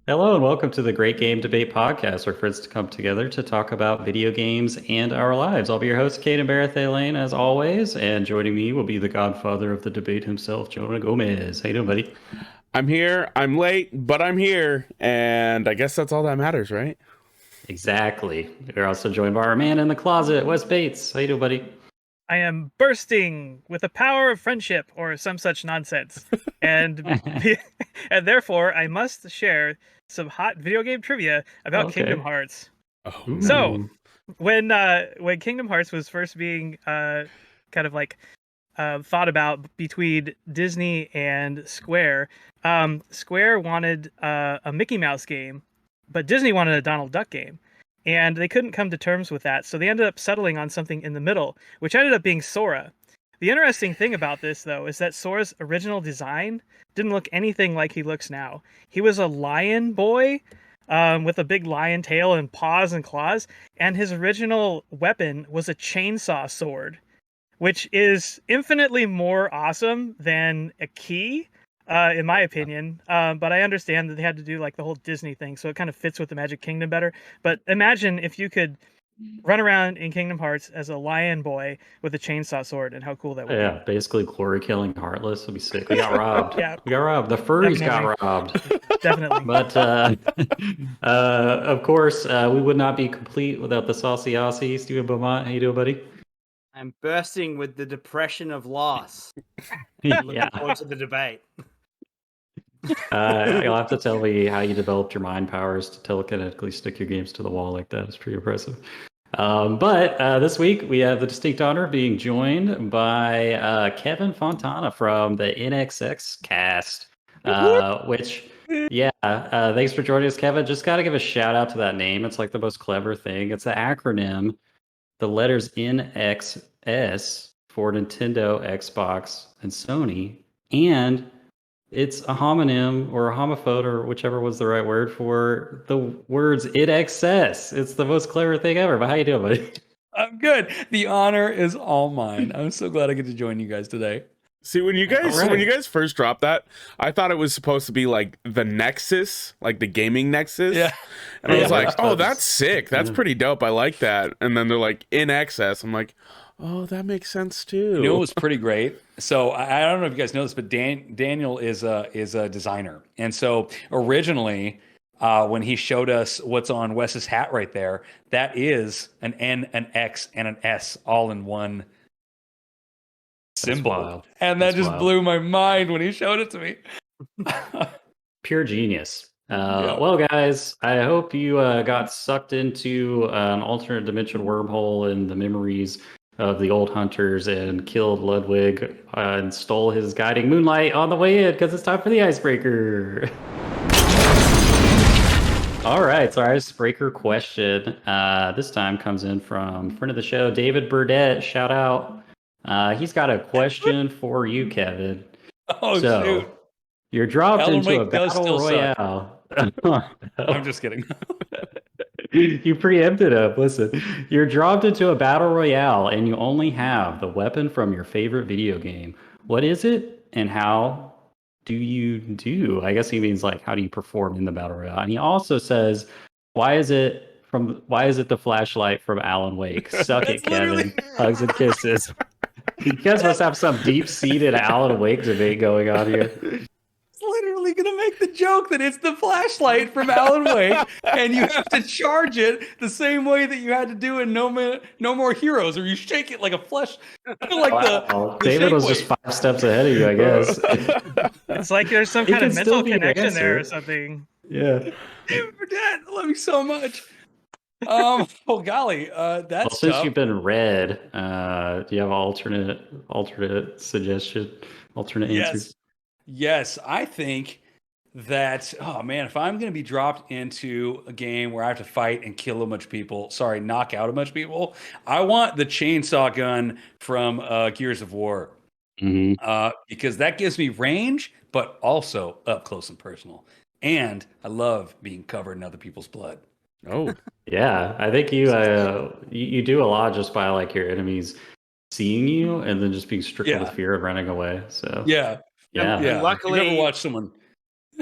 Hello and welcome to the Great Game Debate Podcast, where friends to come together to talk about video games and our lives. I'll be your host, Kate and Barrett Lane, as always, and joining me will be the godfather of the debate himself, Jonah Gomez. How you doing, buddy? I'm here. I'm late, but I'm here, and I guess that's all that matters, right? Exactly. We're also joined by our man in the closet, Wes Bates. How you doing, buddy? I am bursting with the power of friendship or some such nonsense. And and therefore I must share some hot video game trivia about Okay. Kingdom Hearts. Oh, So, when Kingdom Hearts was first being kind of like thought about between Disney and Square, Square wanted a Mickey Mouse game, but Disney wanted a Donald Duck game. And they couldn't come to terms with that, so they ended up settling on something in the middle, which ended up being Sora. The interesting thing about this, though, is that Sora's original design didn't look anything like he looks now. He was a lion boy with a big lion tail and paws and claws, and his original weapon was a chainsaw sword, which is infinitely more awesome than a key, in my opinion. But I understand that they had to do like the whole Disney thing, so it kind of fits with the Magic Kingdom better. But imagine if you could run around in Kingdom Hearts as a lion boy with a chainsaw sword, and how cool that would Yeah, be. basically glory killing Heartless would be sick. We got robbed. Yeah. We got robbed. The furries Definitely. got robbed. Definitely. But of course, we would not be complete without the saucy Aussie. Steven Beaumont, how you doing, buddy? I'm bursting with the depression of loss. Yeah. Looking forward to the debate. You'll have to tell me how you developed your mind powers to telekinetically stick your games to the wall like that. It's pretty impressive. But this week we have the distinct honor of being joined by Kevin Fontana from the NXScast, which, yeah, thanks for joining us, Kevin. Just got to give a shout out to that name. It's like the most clever thing. It's an acronym, the letters NXS for Nintendo, Xbox, and Sony, and it's a homonym or a homophone or whichever was the right word for the words "it excess." It's the most clever thing ever. But how you doing, buddy? I'm good. The honor is all mine. I'm so glad I get to join you guys today. See, when you guys All right. first dropped that, I thought it was supposed to be like the Nexus, like the gaming Nexus. Yeah. And I was Yeah, like, Xbox. oh, that's sick. That's Yeah. pretty dope. I like that. And then they're like in excess. I'm like, oh, that makes sense too. You know, it was pretty great. So I don't know if you guys know this, but Daniel is a designer, and so originally, when he showed us what's on Wes's hat right there, that is an N, an X, and an S all in one symbol, wild. and that That's just wild. blew my mind when he showed it to me. Pure genius. Yeah. Well, guys, I hope you got sucked into an alternate dimension wormhole in the memories of the old hunters and killed Ludwig and stole his guiding moonlight on the way in because it's time for the icebreaker. All right, so our icebreaker question this time comes in from friend of the show, David Burdett. Shout out. He's got a question for you, Kevin. Oh So, shoot! you're dropped Alan into a Wake does battle still suck. royale. I'm just kidding. You preempted him. Listen, you're dropped into a battle royale and you only have the weapon from your favorite video game. What is it and how do you do? I guess he means like how do you perform in the battle royale? And he also says, why is it the flashlight from Alan Wake? Suck it, That's literally- Kevin. Hugs and kisses. You guys must have some deep-seated Alan Wake debate going on here. Literally gonna make the joke that it's the flashlight from Alan Wake, and you have to charge it the same way that you had to do in No More Heroes, or you shake it like a flesh, like Wow. the David shake was weight. just 5 steps ahead of you, I guess. It's like there's some It kind of can still mental be an connection there or answer. something. Yeah. For Dad, I love you so much. Oh golly, that's Well, since tough. you've been read, do you have an alternate suggestion, alternate answers? Yes, I think that, oh man, if I'm going to be dropped into a game where I have to fight and kill a bunch of people, knock out a bunch of people, I want the chainsaw gun from Gears of War, because that gives me range, but also up close and personal. And I love being covered in other people's blood. Oh, Yeah, I think you do a lot just by like your enemies seeing you and then just being stricken with Yeah. fear of running away. So Yeah. yeah. Yeah. Luckily- you never watch someone.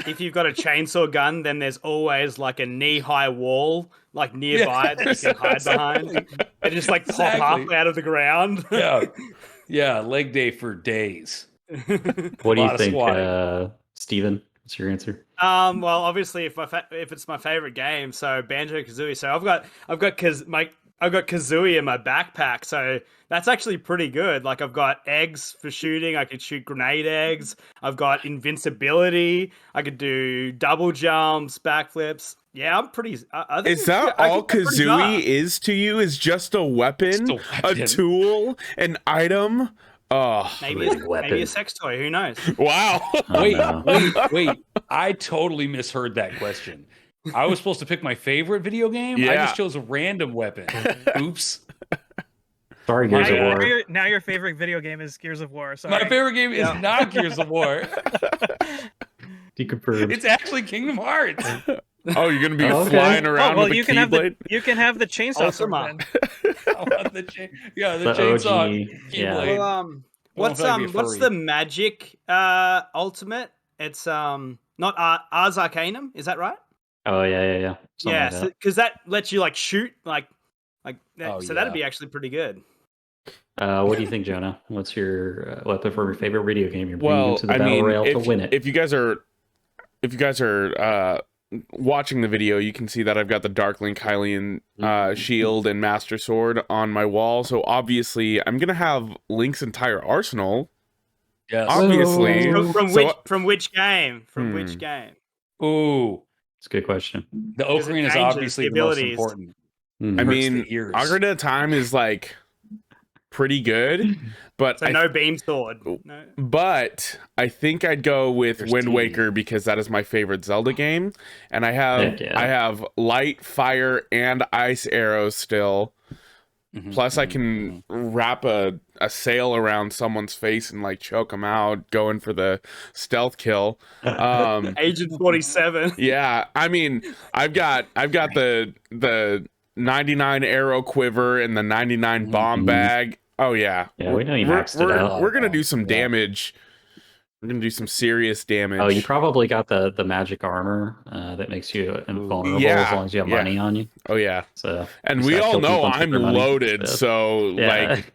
if you've got a chainsaw gun, then there's always like a knee-high wall like nearby that you can hide behind. They just like pop up out of the ground. Yeah, leg day for days. What do you think, Steven? What's your answer? Well, obviously, if it's my favorite game, so Banjo-Kazooie. So I've got Kazooie in my backpack, so that's actually pretty good. Like I've got eggs for shooting. I could shoot grenade eggs. I've got invincibility. I could do double jumps, backflips. Yeah, I'm pretty. I think Is that all Kazooie is to you? Is just a weapon, a tool, an item? Oh, maybe a sex toy. Who knows? Wow. Wait. I totally misheard that question. I was supposed to pick my favorite video game. Yeah. I just chose a random weapon. Oops. Sorry, Gears of War. Now your favorite video game is Gears of War. Sorry. My favorite game is not Gears of War. Deconfirmed. It's actually Kingdom Hearts. Oh, you're gonna be flying around with a Keyblade? You can have the chainsaw sword then. I want the chainsaw Keyblade. Well, what's the Magic Ultimate? It's not Ars Arcanum, is that right? Oh yeah. Yeah, because that lets you like shoot like that, so that'd be actually pretty good. What do you think, Jonah? What's your weapon for your favorite video game? You're bringing into the battle royale to win it. If you guys are watching the video, you can see that I've got the Darklink Hylian shield and Master Sword on my wall. So obviously, I'm gonna have Link's entire arsenal. Yes. Obviously. From which game? From which game? Ooh, it's a good question. The Ocarina is obviously the most important. I mean, Ocarina of Time is like pretty good, but so no beam sword. No. But I think I'd go with Wind Waker because that is my favorite Zelda game, and I have light, fire, and ice arrows still. Plus, I can wrap a sail around someone's face and like choke them out, going for the stealth kill. Agent 47. Yeah, I mean, I've got the 99 arrow quiver and the 99 bomb bag. Oh yeah, we know you maxed it out. We're gonna do some damage. We're gonna do some serious damage. Oh, you probably got the magic armor that makes you invulnerable as long as you have money on you. Oh yeah. So, and we all know I'm loaded. So like,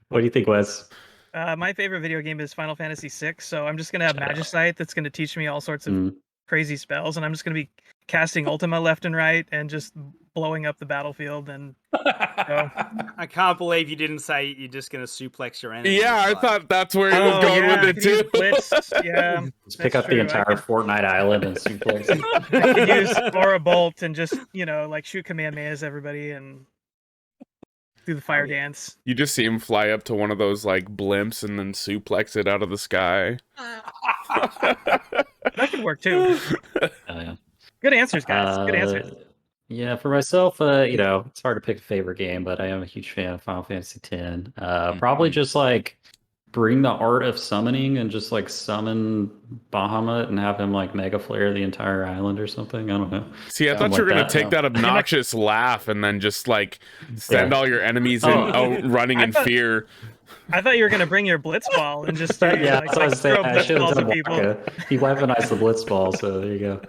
what do you think, Wes? My favorite video game is Final Fantasy VI. So I'm just gonna have Magicite that's gonna teach me all sorts of crazy spells, and I'm just gonna be casting Ultima left and right and just blowing up the battlefield. And I can't believe you didn't say you're just going to suplex your enemy. Yeah, I thought that's where you were going with it too. Blitz. Yeah, just pick up the entire Fortnite island and suplex. I could use Aura Bolt and just like shoot Kamehamehas everybody and do the fire dance. You just see him fly up to one of those like blimps and then suplex it out of the sky. That could work too. Good answers, guys. Good answers. Yeah, for myself, it's hard to pick a favorite game, but I am a huge fan of Final Fantasy X. Probably just like bring the art of summoning and just like summon Bahamut and have him like mega flare the entire island or something. I don't know. See, I thought you were gonna take that obnoxious laugh and then just like send all your enemies running in fear. I thought you were gonna bring your Blitzball and just I was saying, I should have done people. He weaponized the Blitzball, so there you go.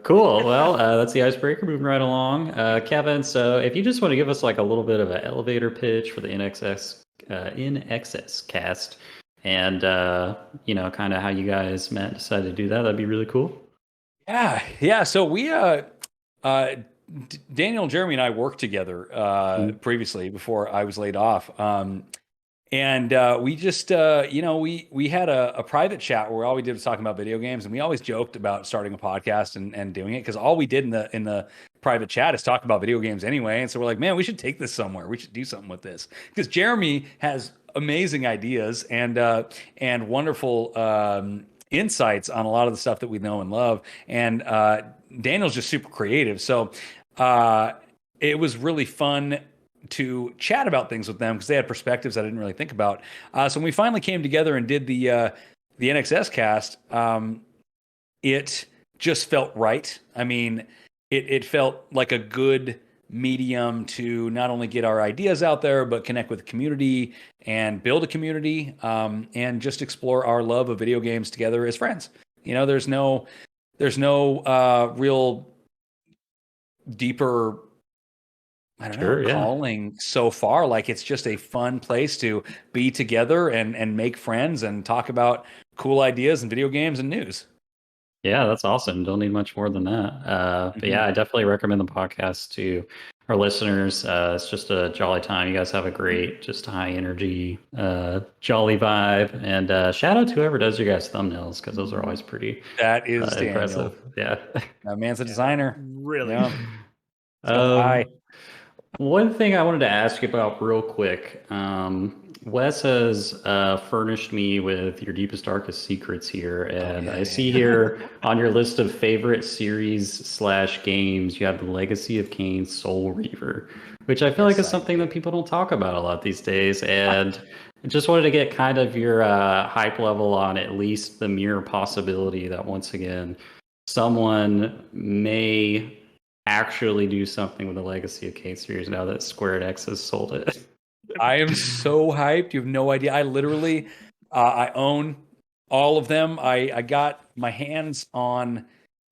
Cool. Well, that's the icebreaker. Moving right along, Kevin. So, if you just want to give us like a little bit of an elevator pitch for the NXScast, and kind of how you guys met and decided to do that, that'd be really cool. Yeah. So we Daniel, Jeremy, and I worked together previously before I was laid off. And we just, we had a private chat where all we did was talking about video games, and we always joked about starting a podcast and doing it because all we did in the private chat is talk about video games anyway. And so we're like, man, we should take this somewhere. We should do something with this because Jeremy has amazing ideas and wonderful insights on a lot of the stuff that we know and love. And Daniel's just super creative. So it was really fun to chat about things with them because they had perspectives I didn't really think about. So when we finally came together and did the NXScast, it just felt right. I mean, it felt like a good medium to not only get our ideas out there, but connect with the community and build a community, and just explore our love of video games together as friends. There's no real deeper, I don't know, calling so far. Like, it's just a fun place to be together and make friends and talk about cool ideas and video games and news. Yeah, that's awesome. Don't need much more than that. But yeah, I definitely recommend the podcast to our listeners. It's just a jolly time. You guys have a great, just high energy, jolly vibe. And shout out to whoever does your guys' thumbnails, because those are always pretty that is impressive. Yeah, that man's a designer. Really. Yeah. One thing I wanted to ask you about real quick. Wes has furnished me with your deepest, darkest secrets here. And I see here on your list of favorite series/games, you have the Legacy of Kain Soul Reaver, which I feel like is something that people don't talk about a lot these days. And I just wanted to get kind of your hype level on at least the mere possibility that, once again, someone may actually do something with the Legacy of Kain series now that Square Enix has sold it. I am so hyped. You have no idea. I literally, I own all of them. I got my hands on,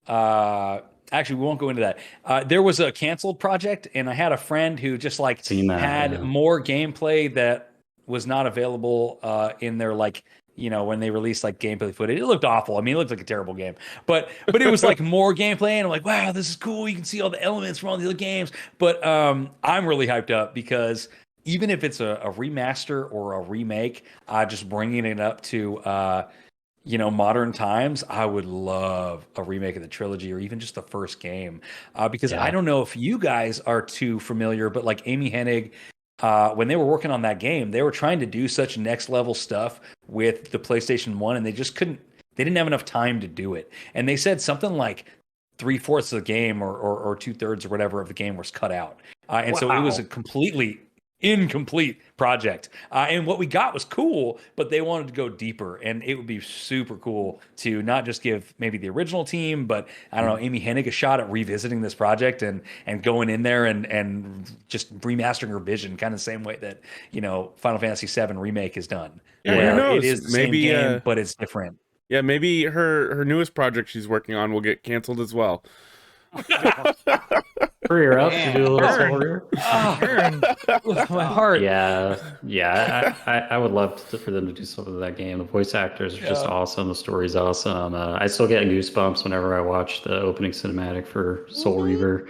actually, we won't go into that. There was a canceled project, and I had a friend who just had more gameplay that was not available in their when they released gameplay footage. It looked awful. I mean, it looked like a terrible game, but it was more gameplay, and I'm like, wow, this is cool. You can see all the elements from all the other games. But I'm really hyped up because even if it's a remaster or a remake, just bringing it up to modern times, I would love a remake of the trilogy or even just the first game, because I don't know if you guys are too familiar, but Amy Hennig, when they were working on that game, they were trying to do such next level stuff with the PlayStation 1, and they just couldn't. They didn't have enough time to do it, and they said something like 3/4 of the game or 2/3 or whatever of the game was cut out, and so it was a completely incomplete project. And what we got was cool, but they wanted to go deeper, and it would be super cool to not just give maybe the original team, but I don't know, Amy Hennig a shot at revisiting this project and going in there and just remastering her vision, kind of the same way that Final Fantasy VII Remake is done. Yeah, who knows? It is the maybe same game, but it's different. Yeah, maybe her newest project she's working on will get canceled as well. Hurry her up to do a little story. My heart. Yeah. I would love for them to do something with that game. The voice actors are just awesome. The story's awesome. I still get goosebumps whenever I watch the opening cinematic for Soul Reaver.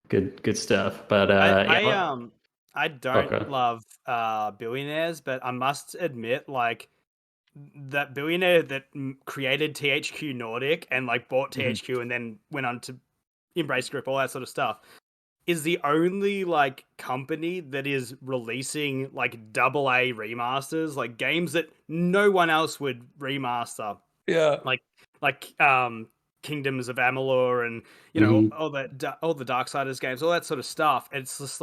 Good stuff. But I don't love billionaires, but I must admit, that billionaire that created THQ Nordic and bought THQ and then went on to Embrace Group, all that sort of stuff, is the only company that is releasing AA remasters, games that no one else would remaster. Yeah, Kingdoms of Amalur and all the Darksiders games, all that sort of stuff. It's just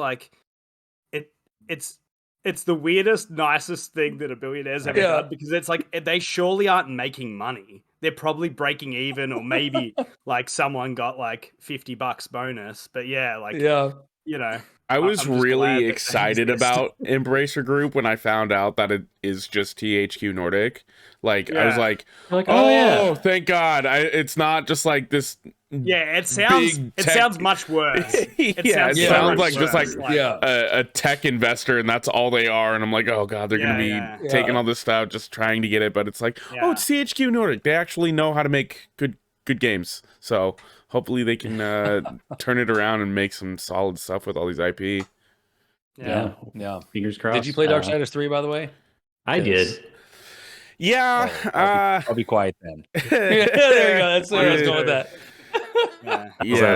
it's the weirdest, nicest thing that a billionaire's ever done, because it's they surely aren't making money. They're probably breaking even, or maybe someone got $50 bonus. But I was really excited about Embracer Group when I found out that it is just THQ Nordic. I was like, oh, thank God. It's not just this. Yeah, it sounds much worse. It sounds like just a tech investor, and that's all they are. And I'm like, oh God, they're going to be taking all this stuff, just trying to get it. But it's it's THQ Nordic. They actually know how to make good games. So hopefully they can turn it around and make some solid stuff with all these IP. Yeah. Fingers crossed. Did you play Darksiders 3, by the way? I did. Yeah. I'll be quiet then. There you go. That's where I was going with that.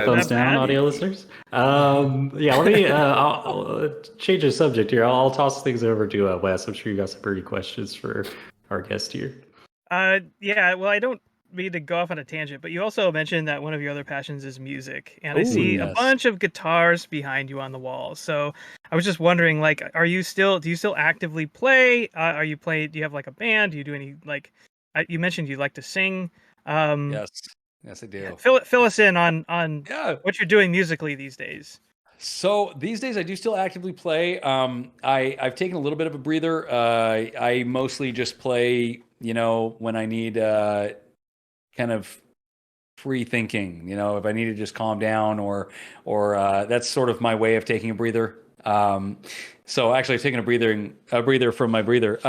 Thumbs down, audio listeners. Let me I'll change the subject here. I'll toss things over to Wes. I'm sure you got some pretty questions for our guest here. Well, I don't mean to go off on a tangent, but you also mentioned that one of your other passions is music, and I see a bunch of guitars behind you on the wall. So I was just wondering, do you still actively play? Do you have a band? Do you do any you mentioned you like to sing? Yes, I do. Fill us in on what you're doing musically these days. So these days I do still actively play. I've taken a little bit of a breather. I mostly just play, when I need kind of free thinking, if I need to just calm down or that's sort of my way of taking a breather. So actually I've taken a breather from my breather.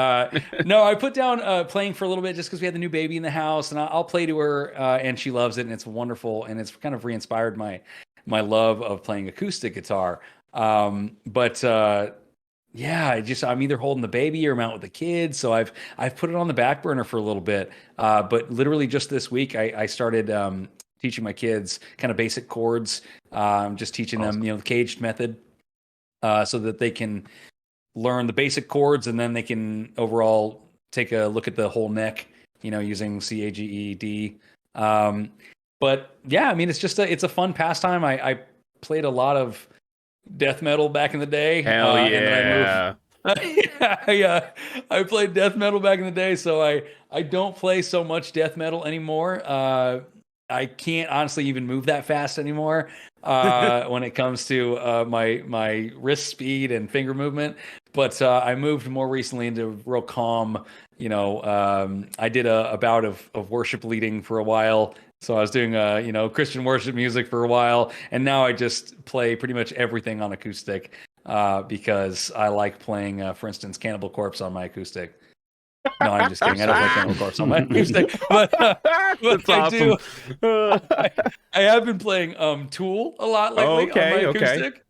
No, I put down playing for a little bit just because we had the new baby in the house, and I'll play to her, and she loves it, and it's wonderful, and it's kind of re-inspired my love of playing acoustic guitar. Yeah, I'm either holding the baby or I'm out with the kids, so I've put it on the back burner for a little bit. But literally just this week, I started teaching my kids kind of basic chords, just teaching them, the caged method, so that they can learn the basic chords, and then they can overall take a look at the whole neck, using C, A, G, E, D. But yeah, I mean, it's a fun pastime. I played a lot of death metal back in the day. Hell yeah. I played death metal back in the day, so I don't play so much death metal anymore. I can't honestly even move that fast anymore when it comes to my wrist speed and finger movement. But I moved more recently into real calm. I did a bout of worship leading for a while. So I was doing Christian worship music for a while, and now I just play pretty much everything on acoustic because I like playing, for instance, Cannibal Corpse on my acoustic. No, I'm just kidding. I don't play Cannibal Corpse on my acoustic, but that's awesome. I have been playing Tool a lot lately on my acoustic,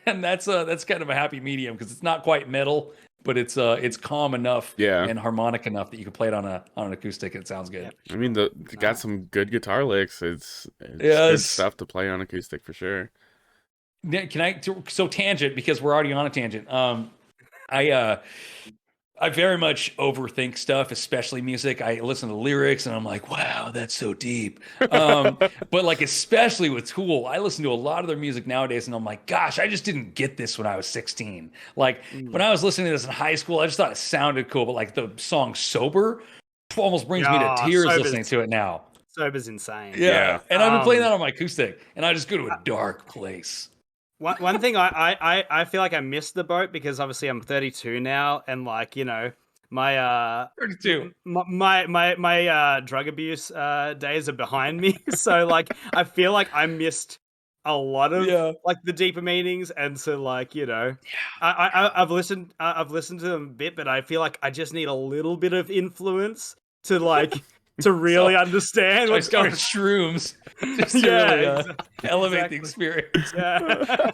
and that's kind of a happy medium because it's not quite metal, but it's calm enough and harmonic enough that you can play it on an acoustic and it sounds good. I mean, it got some good guitar licks. It's good stuff to play on acoustic for sure. So tangent, because we're already on a tangent. I very much overthink stuff, especially music. I listen to lyrics and I'm like, wow, that's so deep. But like, especially with Tool, I listen to a lot of their music nowadays and I'm like, gosh, I just didn't get this when I was 16. Like when I was listening to this in high school, I just thought it sounded cool. But like the song Sober almost brings me to tears listening to it now. Sober's insane. Yeah. And I've been playing that on my acoustic and I just go to a dark place. One thing I feel like I missed the boat because obviously I'm 32 now, and like my 32 my drug abuse days are behind me, so like I feel like I missed a lot of like the deeper meanings, and so like I've listened to them a bit, but I feel like I just need a little bit of influence to like to really understand what's going on. Shrooms. Just to really elevate the experience. Yeah.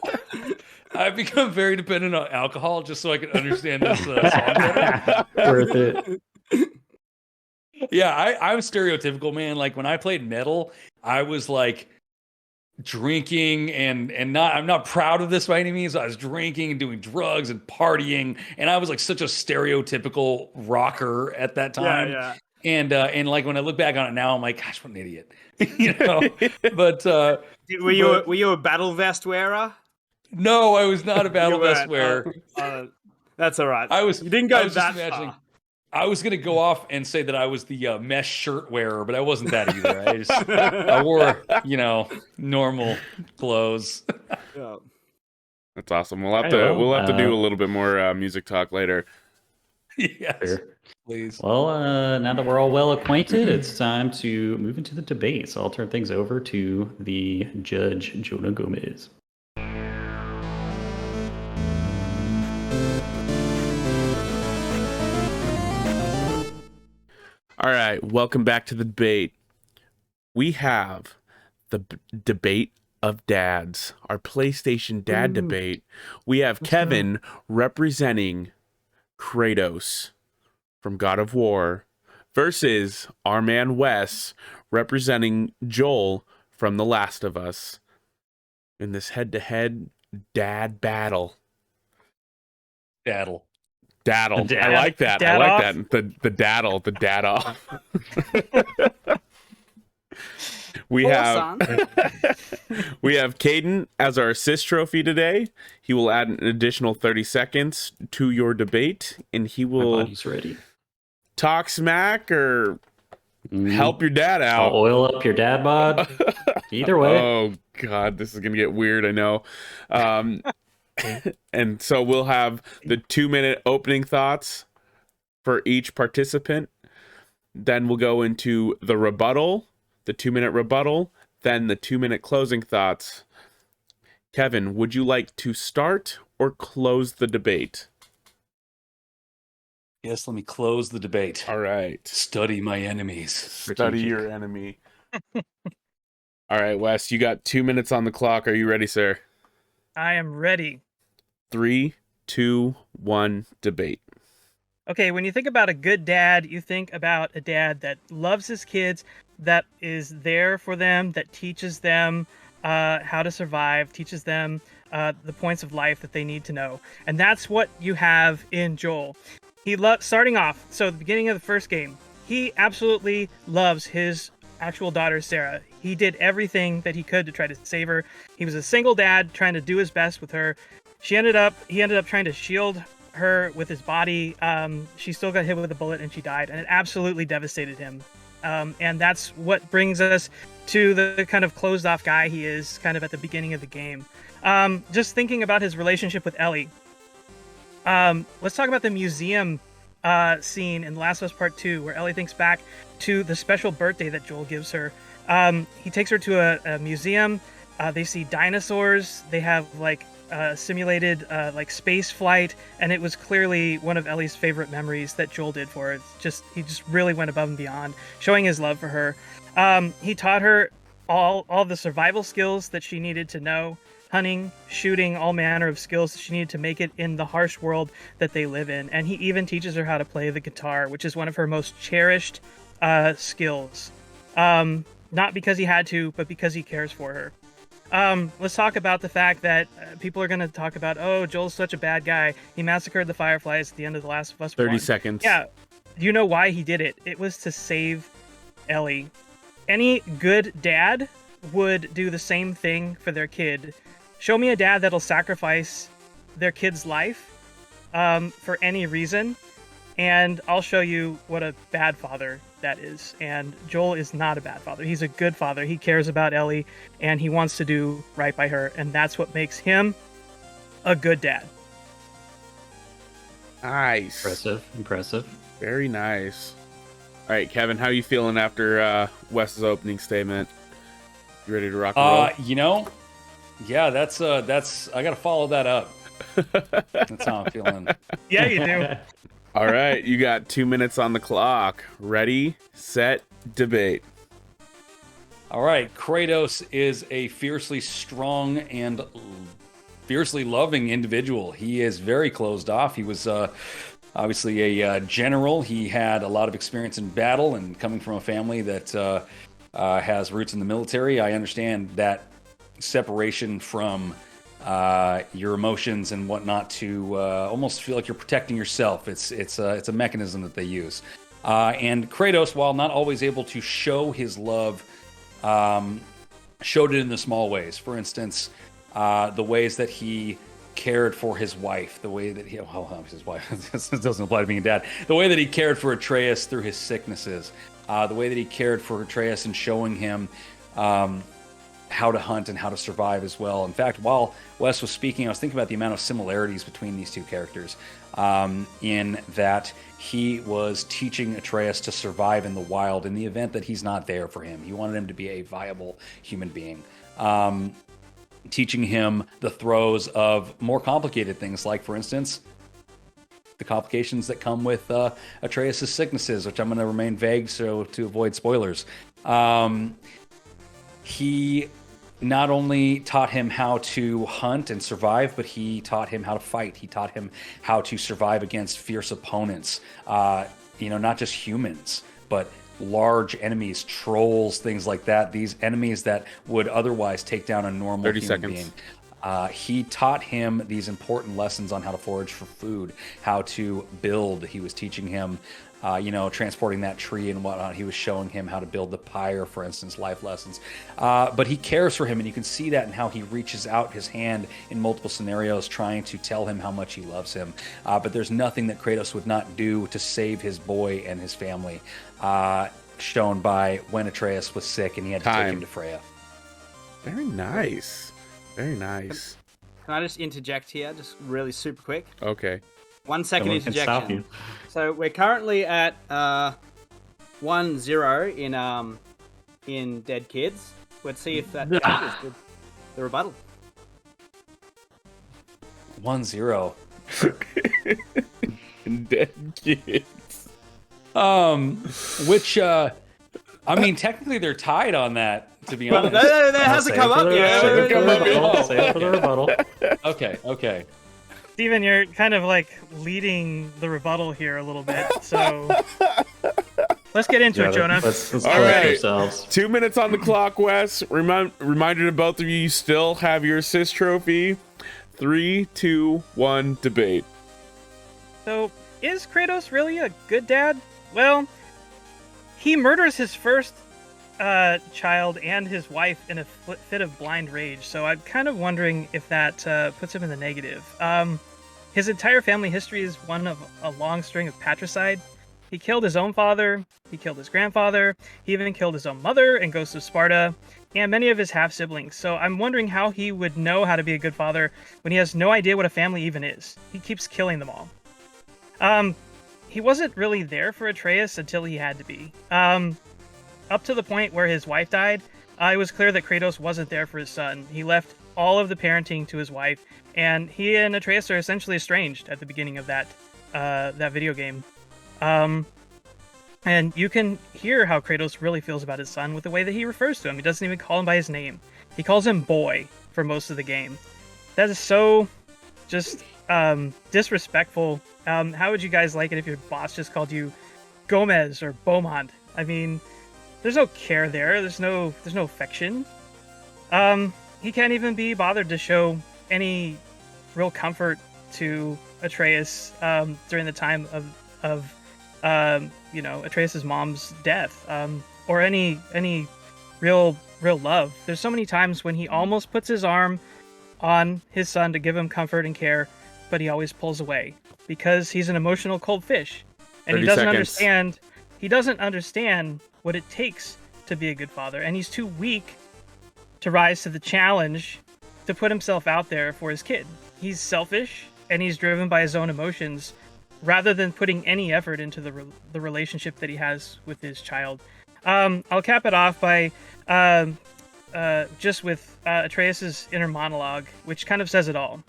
I've become very dependent on alcohol just so I can understand this song better. Worth it. Yeah, I'm stereotypical, man. Like when I played metal, I was like drinking and I'm not proud of this by any means. I was drinking and doing drugs and partying, and I was like such a stereotypical rocker at that time. Yeah. And like when I look back on it now, I'm like, gosh, what an idiot, But were you a battle vest wearer? No, I was not a battle vest wearer. That's all right. You didn't go that far. I was gonna go off and say that I was the mesh shirt wearer, but I wasn't that either. I wore normal clothes. Yeah. That's awesome. We'll have to do a little bit more music talk later. Yes. Sure. Please. Well, now that we're all well acquainted, it's time to move into the debate. So I'll turn things over to the judge, Jonah Gomez. All right, welcome back to the debate. We have the debate of dads, our PlayStation dad debate. We have Kevin representing Kratos from God of War versus our man Wes representing Joel from The Last of Us in this head-to-head dad battle. Daddle. I like that. Dad I like off? that. The daddle, the dad off. We have Caden as our assist trophy today. He will add an additional 30 seconds to your debate, and he will He's ready. talk smack or Help your dad out. I'll oil up your dad bod. Either way. Oh God, this is gonna get weird. I know. And so we'll have the 2-minute opening thoughts for each participant. Then we'll go into the rebuttal, the 2-minute rebuttal, then the 2-minute closing thoughts. Kevin, would you like to start or close the debate? Yes, let me close the debate. All right. Study my enemies. Study your enemy. All right, Wes, you got 2 minutes on the clock. Are you ready, sir? I am ready. 3, 2, 1, debate. Okay, when you think about a good dad, you think about a dad that loves his kids, that is there for them, that teaches them how to survive, teaches them the points of life that they need to know. And that's what you have in Joel. He starting off, so at the beginning of the first game, he absolutely loves his actual daughter, Sarah. He did everything that he could to try to save her. He was a single dad trying to do his best with her. He ended up trying to shield her with his body. She still got hit with a bullet and she died, and it absolutely devastated him. And that's what brings us to the kind of closed off guy he is kind of at the beginning of the game. Just thinking about his relationship with Ellie. Let's talk about the museum scene in The Last of Us Part 2, where Ellie thinks back to the special birthday that Joel gives her. He takes her to a museum. They see dinosaurs. They have like simulated like space flight, and it was clearly one of Ellie's favorite memories that Joel did for her. He just really went above and beyond, showing his love for her. He taught her all the survival skills that she needed to know. Hunting, shooting, all manner of skills that she needed to make it in the harsh world that they live in. And he even teaches her how to play the guitar, which is one of her most cherished skills. Not because he had to, but because he cares for her. Let's talk about the fact that people are going to talk about, oh, Joel's such a bad guy. He massacred the Fireflies at the end of The Last of Us 30 1. seconds. Yeah. Do you know why he did it? It was to save Ellie. Any good dad would do the same thing for their kid. Show me a dad that'll sacrifice their kid's life for any reason, and I'll show you what a bad father that is. And Joel is not a bad father. He's a good father. He cares about Ellie, and he wants to do right by her, and that's what makes him a good dad. Nice. Impressive. Very nice. All right, Kevin, how are you feeling after Wes's opening statement? You ready to rock and roll? Yeah, that's I gotta follow that up. That's how I'm feeling. Yeah, you do. All right, you got 2 minutes on the clock. Ready, set, debate. All right, Kratos is a fiercely strong and fiercely loving individual. He is very closed off. He was obviously a general. He had a lot of experience in battle, and coming from a family that has roots in the military, I understand that separation from your emotions and whatnot to almost feel like you're protecting yourself. It's a mechanism that they use. And Kratos, while not always able to show his love, showed it in the small ways. For instance, the ways that he cared for his wife, the way that his wife, this doesn't apply to being a dad, the way that he cared for Atreus through his sicknesses, the way that he cared for Atreus and showing him how to hunt and how to survive as well. In fact, while Wes was speaking, I was thinking about the amount of similarities between these two characters, in that he was teaching Atreus to survive in the wild in the event that he's not there for him. He wanted him to be a viable human being. Teaching him the throes of more complicated things, like, for instance, the complications that come with Atreus' sicknesses, which I'm going to remain vague so to avoid spoilers. He not only taught him how to hunt and survive, but he taught him how to fight. He taught him how to survive against fierce opponents, not just humans, but large enemies, trolls, things like that. These enemies that would otherwise take down a normal 30 human seconds. being. He taught him these important lessons on how to forage for food, how to build. He was teaching him, transporting that tree and whatnot. He was showing him how to build the pyre, for instance, life lessons. But he cares for him, and you can see that in how he reaches out his hand in multiple scenarios, trying to tell him how much he loves him. But there's nothing that Kratos would not do to save his boy and his family. shown by when Atreus was sick and he had to take him to Freya. Very nice. Very nice. Can I just interject here, just really super quick? Okay. 1 second interjection. So we're currently at 1-0 in Dead Kids. Let's see if that changes with the rebuttal. 1-0. Dead Kids. Which I mean, technically they're tied on that. To be honest, that hasn't come up yet. Say it for the rebuttal. Okay. Steven, you're kind of like leading the rebuttal here a little bit, so let's get into it, Jonah. Let's All collect right. ourselves. 2 minutes on the clock, Wes. Reminder to both of you still have your assist trophy. 3, 2, 1, debate. So, is Kratos really a good dad? Well, he murders his first child and his wife in a fit of blind rage, so I'm kind of wondering if that puts him in the negative. His entire family history is one of a long string of patricide. He killed his own father, he killed his grandfather, he even killed his own mother in Ghost of Sparta, and many of his half-siblings. So I'm wondering how he would know how to be a good father when he has no idea what a family even is. He keeps killing them all. He wasn't really there for Atreus until he had to be. Up to the point where his wife died, it was clear that Kratos wasn't there for his son. He left all of the parenting to his wife, and he and Atreus are essentially estranged at the beginning of that video game. And you can hear how Kratos really feels about his son with the way that he refers to him. He doesn't even call him by his name. He calls him boy for most of the game. That is so just disrespectful. How would you guys like it if your boss just called you Gomez or Beaumont? I mean, there's no care there. There's no affection. He can't even be bothered to show any real comfort to Atreus during the time of Atreus's mom's death, or any real love. There's so many times when he almost puts his arm on his son to give him comfort and care, but he always pulls away because he's an emotional cold fish, and he doesn't understand. He doesn't understand what it takes to be a good father, and he's too weak to rise to the challenge to put himself out there for his kid. He's selfish, and he's driven by his own emotions rather than putting any effort into the relationship that he has with his child. I'll cap it off by just with Atreus's inner monologue, which kind of says it all.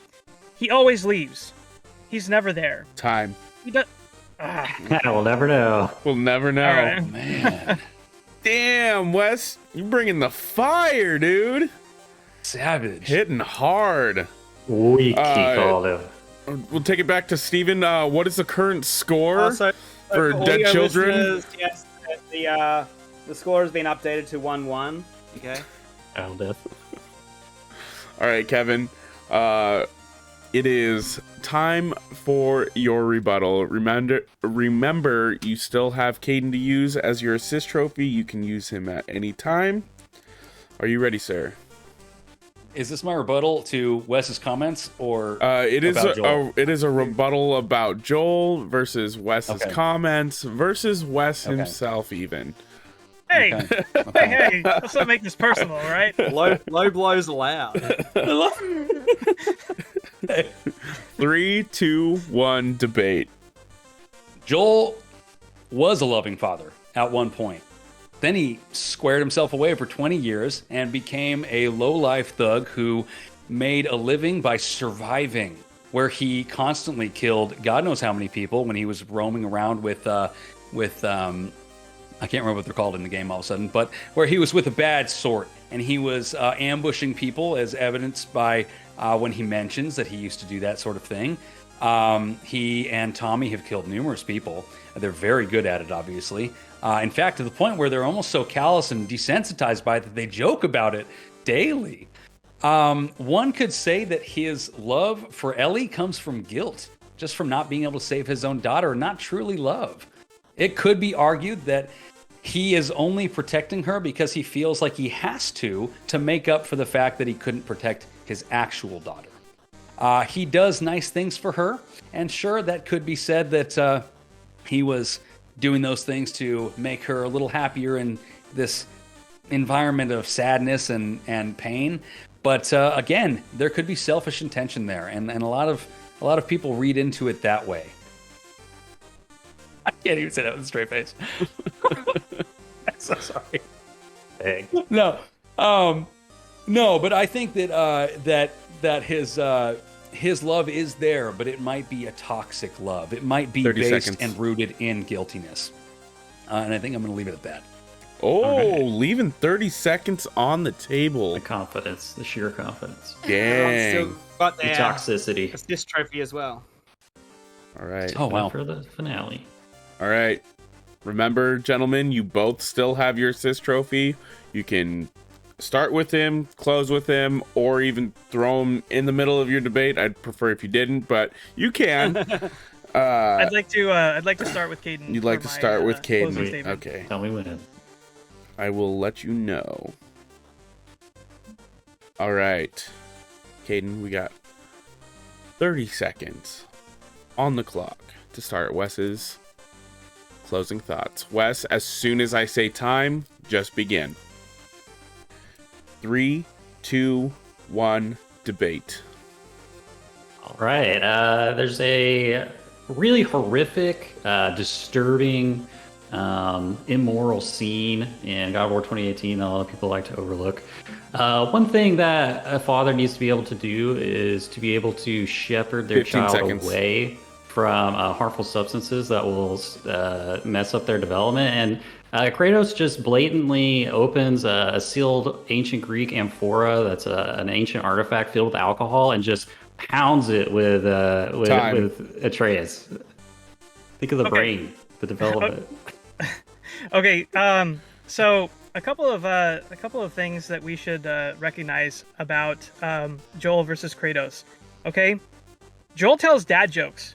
He always leaves. He's never there. Time. He does. We'll never know. We'll never know. Right. Man. Damn, Wes, you bringing the fire, dude. Savage. Hitting hard. We called him. We'll take it back to Steven. What is the current score for Dead Children? Yes, the score has been updated to 1-1. Okay. Oh, death. All right, Kevin. It is time for your rebuttal. Remember, you still have Caden to use as your assist trophy. You can use him at any time. Are you ready, sir? Is this my rebuttal to Wes's comments, or it is about a rebuttal about Joel versus Wes's comments versus Wes himself, even. Hey, Okay. hey, let's not make this personal, all right? Low blows allowed. 3, 2, 1, debate. Joel was a loving father at one point. Then he squared himself away for 20 years and became a low-life thug who made a living by surviving, where he constantly killed God knows how many people when he was roaming around with I can't remember what they're called in the game all of a sudden, but where he was with a bad sort, and he was ambushing people, as evidenced by when he mentions that he used to do that sort of thing. He and Tommy have killed numerous people. They're very good at it, obviously. In fact, to the point where they're almost so callous and desensitized by it that they joke about it daily. One could say that his love for Ellie comes from guilt, just from not being able to save his own daughter, not truly love. It could be argued that he is only protecting her because he feels like he has to make up for the fact that he couldn't protect his actual daughter. He does nice things for her, and sure, that could be said that he was doing those things to make her a little happier in this environment of sadness and pain. But again, there could be selfish intention there, and a lot of people read into it that way. I can't even say that with a straight face. I'm so sorry. Dang. No, but I think that his love is there, but it might be a toxic love. It might be based and rooted in guiltiness. And I think I'm going to leave it at that. Oh, leaving 30 seconds on the table. The confidence, the sheer confidence. Dang. But The toxicity. Assist trophy as well. All right. Oh, wow. For the finale. All right. Remember, gentlemen, you both still have your assist trophy. You can start with him, close with him, or even throw him in the middle of your debate. I'd prefer if you didn't, but you can. I'd like to start with Caden. You'd like to start with Caden. Okay. Okay. Tell me when. I will let you know. All right. Caden, we got 30 seconds on the clock to start Wes's closing thoughts. Wes, as soon as I say time, just begin. 3, 2, 1, debate. All right. There's a really horrific, disturbing, immoral scene in God of War 2018 that a lot of people like to overlook. One thing that a father needs to be able to do is to be able to shepherd their 15 child seconds. away from harmful substances that will mess up their development. And Kratos just blatantly opens a sealed ancient Greek amphora that's an ancient artifact filled with alcohol and just pounds it with Atreus. Think of the brain, the development. Okay, so a couple of things that we should recognize about Joel versus Kratos. Okay, Joel tells dad jokes.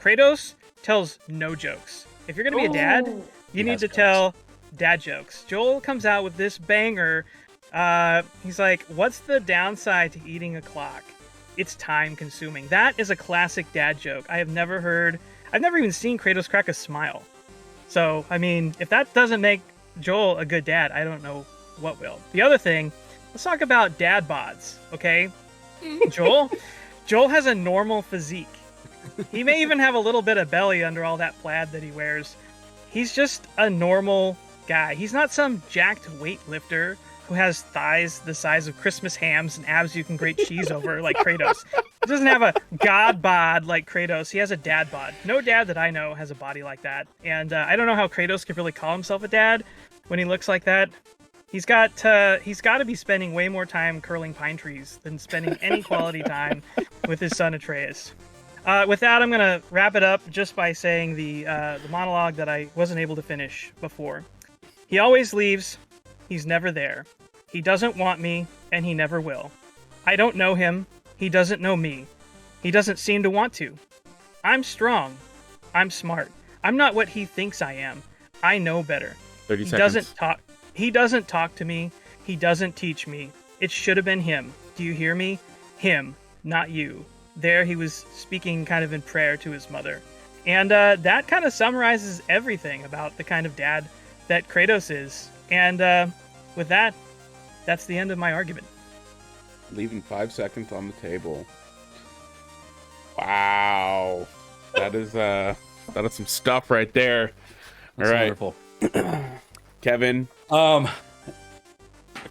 Kratos tells no jokes. If you're gonna be a dad, you need to tell dad jokes. Joel comes out with this banger. He's like, "What's the downside to eating a clock? It's time consuming." That is a classic dad joke. I've never even seen Kratos crack a smile. So, I mean, if that doesn't make Joel a good dad, I don't know what will. The other thing, let's talk about dad bods, okay? Joel has a normal physique. He may even have a little bit of belly under all that plaid that he wears. He's just a normal guy. He's not some jacked weightlifter who has thighs the size of Christmas hams and abs you can grate cheese over like Kratos. He doesn't have a god bod like Kratos. He has a dad bod. No dad that I know has a body like that. And I don't know how Kratos could really call himself a dad when he looks like that. He's got to be spending way more time curling pine trees than spending any quality time with his son Atreus. With that, I'm going to wrap it up just by saying the monologue that I wasn't able to finish before. He always leaves. He's never there. He doesn't want me, and he never will. I don't know him. He doesn't know me. He doesn't seem to want to. I'm strong. I'm smart. I'm not what he thinks I am. I know better. 30 he seconds. He doesn't talk to me. He doesn't teach me. It should have been him. Do you hear me? Him, not you. There he was speaking kind of in prayer to his mother. And that kind of summarizes everything about the kind of dad that Kratos is. And with that, that's the end of my argument. Leaving 5 seconds on the table. Wow. That is some stuff right there. That's all right. Wonderful. Kevin.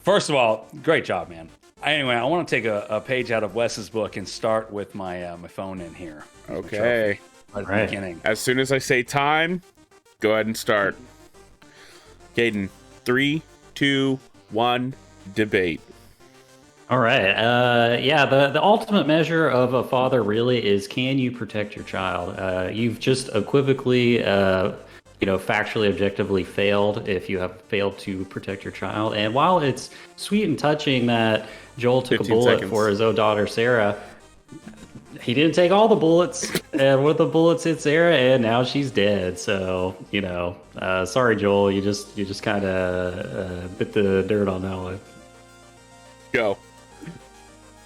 First of all, great job, man. Anyway, I want to take a page out of Wes's book and start with my phone in here. Okay. Right at the beginning. As soon as I say time, go ahead and start. Caden, 3, 2, 1, debate. All right. The ultimate measure of a father really is, can you protect your child? You've just equivocally, factually, objectively failed if you have failed to protect your child. And while it's sweet and touching that Joel took a bullet for his own daughter, Sarah, he didn't take all the bullets, and one of the bullets hit Sarah, and now she's dead. So, sorry, Joel, you just kind of bit the dirt on that one. Go.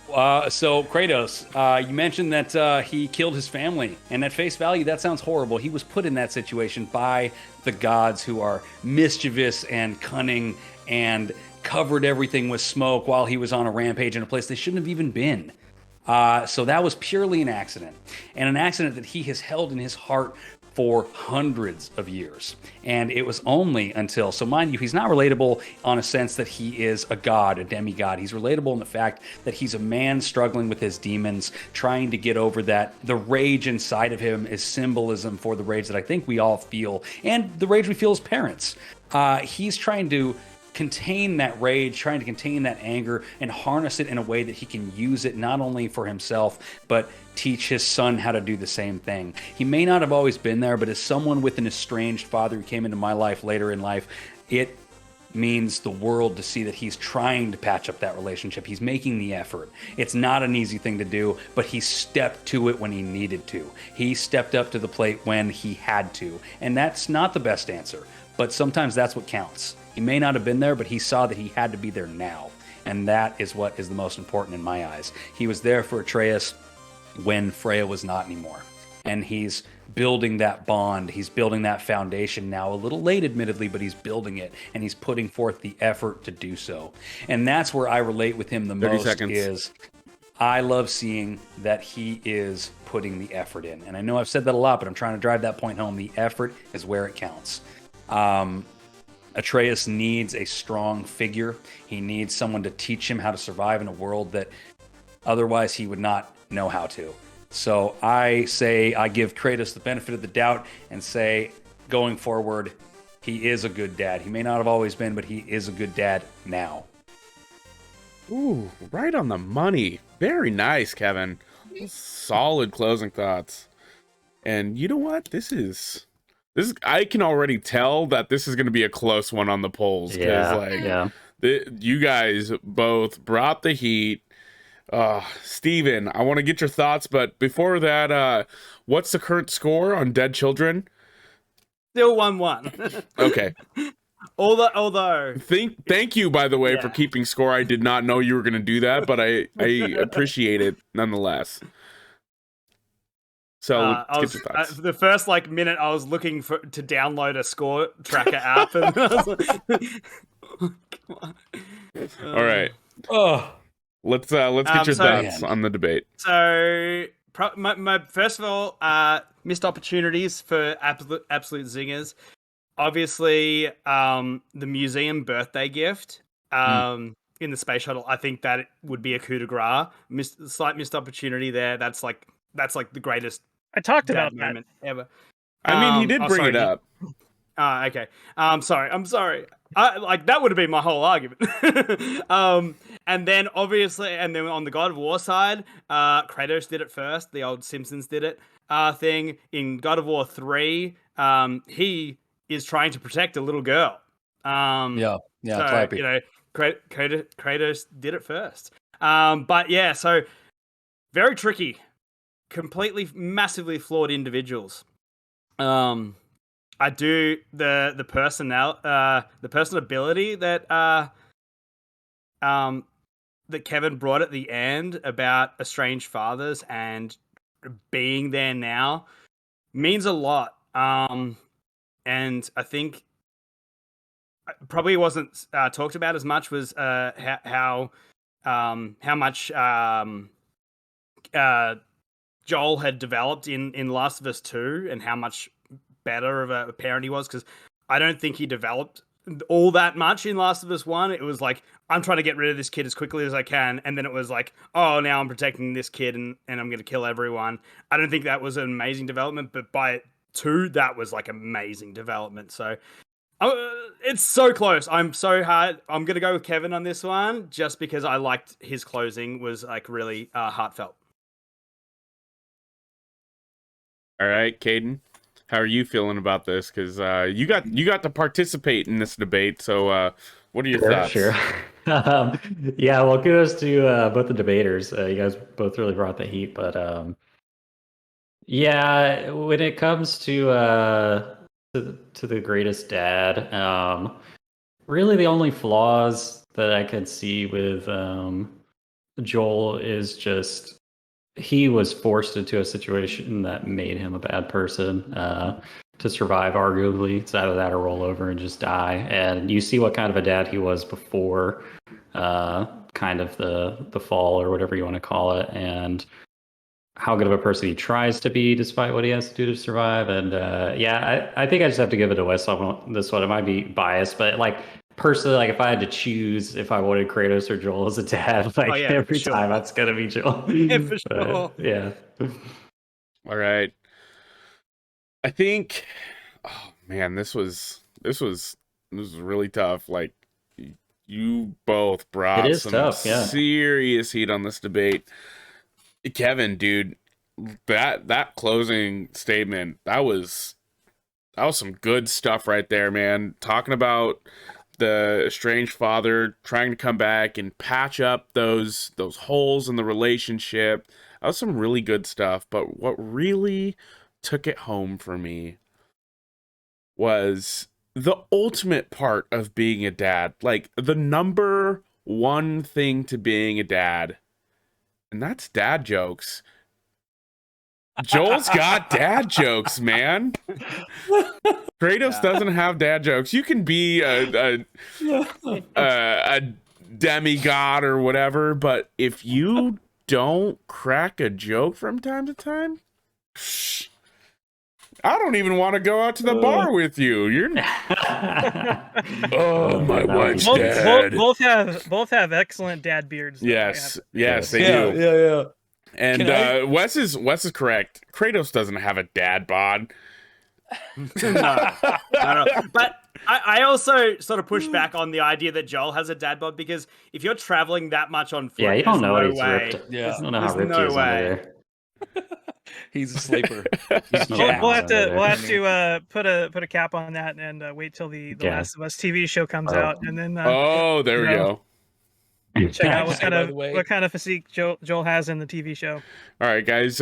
So Kratos, you mentioned that he killed his family, and at face value, that sounds horrible. He was put in that situation by the gods, who are mischievous and cunning, and covered everything with smoke while he was on a rampage in a place they shouldn't have even been. So that was purely an accident, and an accident that he has held in his heart for hundreds of years. And it was only until, so mind you, he's not relatable on a sense that he is a god, a demigod. He's relatable in the fact that he's a man struggling with his demons, trying to get over that. The rage inside of him is symbolism for the rage that I think we all feel, and the rage we feel as parents. He's trying to contain that rage, trying to contain that anger, and harness it in a way that he can use it not only for himself, but teach his son how to do the same thing. He may not have always been there, but as someone with an estranged father who came into my life later in life, it means the world to see that he's trying to patch up that relationship. He's making the effort. It's not an easy thing to do, but he stepped to it when he needed to. He stepped up to the plate when he had to. And that's not the best answer, but sometimes that's what counts. He may not have been there, but he saw that he had to be there now. And that is what is the most important in my eyes. He was there for Atreus when Freya was not anymore. And he's building that bond. He's building that foundation now. A little late, admittedly, but he's building it. And he's putting forth the effort to do so. And that's where I relate with him the most. 30 seconds. Is I love seeing that he is putting the effort in. And I know I've said that a lot, but I'm trying to drive that point home. The effort is where it counts. Atreus needs a strong figure. He needs someone to teach him how to survive in a world that otherwise he would not know how to. So I say I give Kratos the benefit of the doubt and say, going forward, he is a good dad. He may not have always been, but he is a good dad now. Ooh, right on the money. Very nice, Kevin. Solid closing thoughts. And you know what? This is I can already tell that this is going to be a close one on the polls. You guys both brought the heat. Steven, I want to get your thoughts, but before that, what's the current score on Dead Children? Still 1-1. Okay. Although thank you, by the way, for keeping score. I did not know you were going to do that, but I appreciate it nonetheless. So let's get your thoughts. The first minute I was looking to download a score tracker app, and I was like, come on. All right. Let's get your thoughts on the debate. So my first of all, missed opportunities for absolute zingers. Obviously, the museum birthday gift in the space shuttle. I think that it would be a coup de grace. Slight missed opportunity there. That's like the greatest. I talked about that moment ever. I mean, he did bring it up. Okay. I'm sorry. That would have been my whole argument. And then obviously, on the God of War side, Kratos did it first. The old Simpsons did it thing in God of War 3. He is trying to protect a little girl. So, Kratos did it first. But yeah, so very tricky. Completely, massively flawed individuals. I do the personability that that Kevin brought at the end about estranged fathers and being there now means a lot. And I think probably wasn't talked about as much was how much Joel had developed in Last of Us 2 and how much better of a parent he was, because I don't think he developed all that much in Last of Us 1. It was like, I'm trying to get rid of this kid as quickly as I can, and then it was like, oh, now I'm protecting this kid and I'm going to kill everyone. I don't think that was an amazing development, but by 2, that was like amazing development. So it's so close. I'm so hard. I'm going to go with Kevin on this one just because I liked his closing was like really heartfelt. All right, Caden, how are you feeling about this? Because you got to participate in this debate. So, what are your thoughts? Sure. Yeah, well, kudos to both the debaters. You guys both really brought the heat. But yeah, when it comes to the greatest dad, really the only flaws that I could see with Joel is just, he was forced into a situation that made him a bad person to survive, arguably. It's either that or roll over and just die. And you see what kind of a dad he was before kind of the fall or whatever you want to call it, and how good of a person he tries to be despite what he has to do to survive. And I think I just have to give it to Wes on this one. It might be biased, but like personally, like if I had to choose if I wanted Kratos or Joel as a dad, like every time it's gonna be Joel. Yeah, for sure. Yeah. All right. I think, oh man, this was really tough. Like you both brought some serious heat on this debate. Kevin, dude, that closing statement, that was some good stuff right there, man. Talking about the estranged father trying to come back and patch up those holes in the relationship. That was some really good stuff. But what really took it home for me was the ultimate part of being a dad. Like the number one thing to being a dad. And that's dad jokes. Joel's got dad jokes, man. Kratos doesn't have dad jokes. You can be a demigod or whatever, but if you don't crack a joke from time to time, I don't even want to go out to the bar with you. You're oh, my wife's dad. Both have excellent dad beards. Yes, they do. Yeah. And Wes is correct. Kratos doesn't have a dad bod. No. But I also sort of push back on the idea that Joel has a dad bod, because if you're traveling that much on foot, you don't know no he's way. ripped. Yeah, I don't know how ripped he is under there. He's a sleeper. We'll have to put a cap on that and wait till the Last of Us TV show comes out, and then there we go. Check out what kind of physique Joel has in the TV show. All right, guys.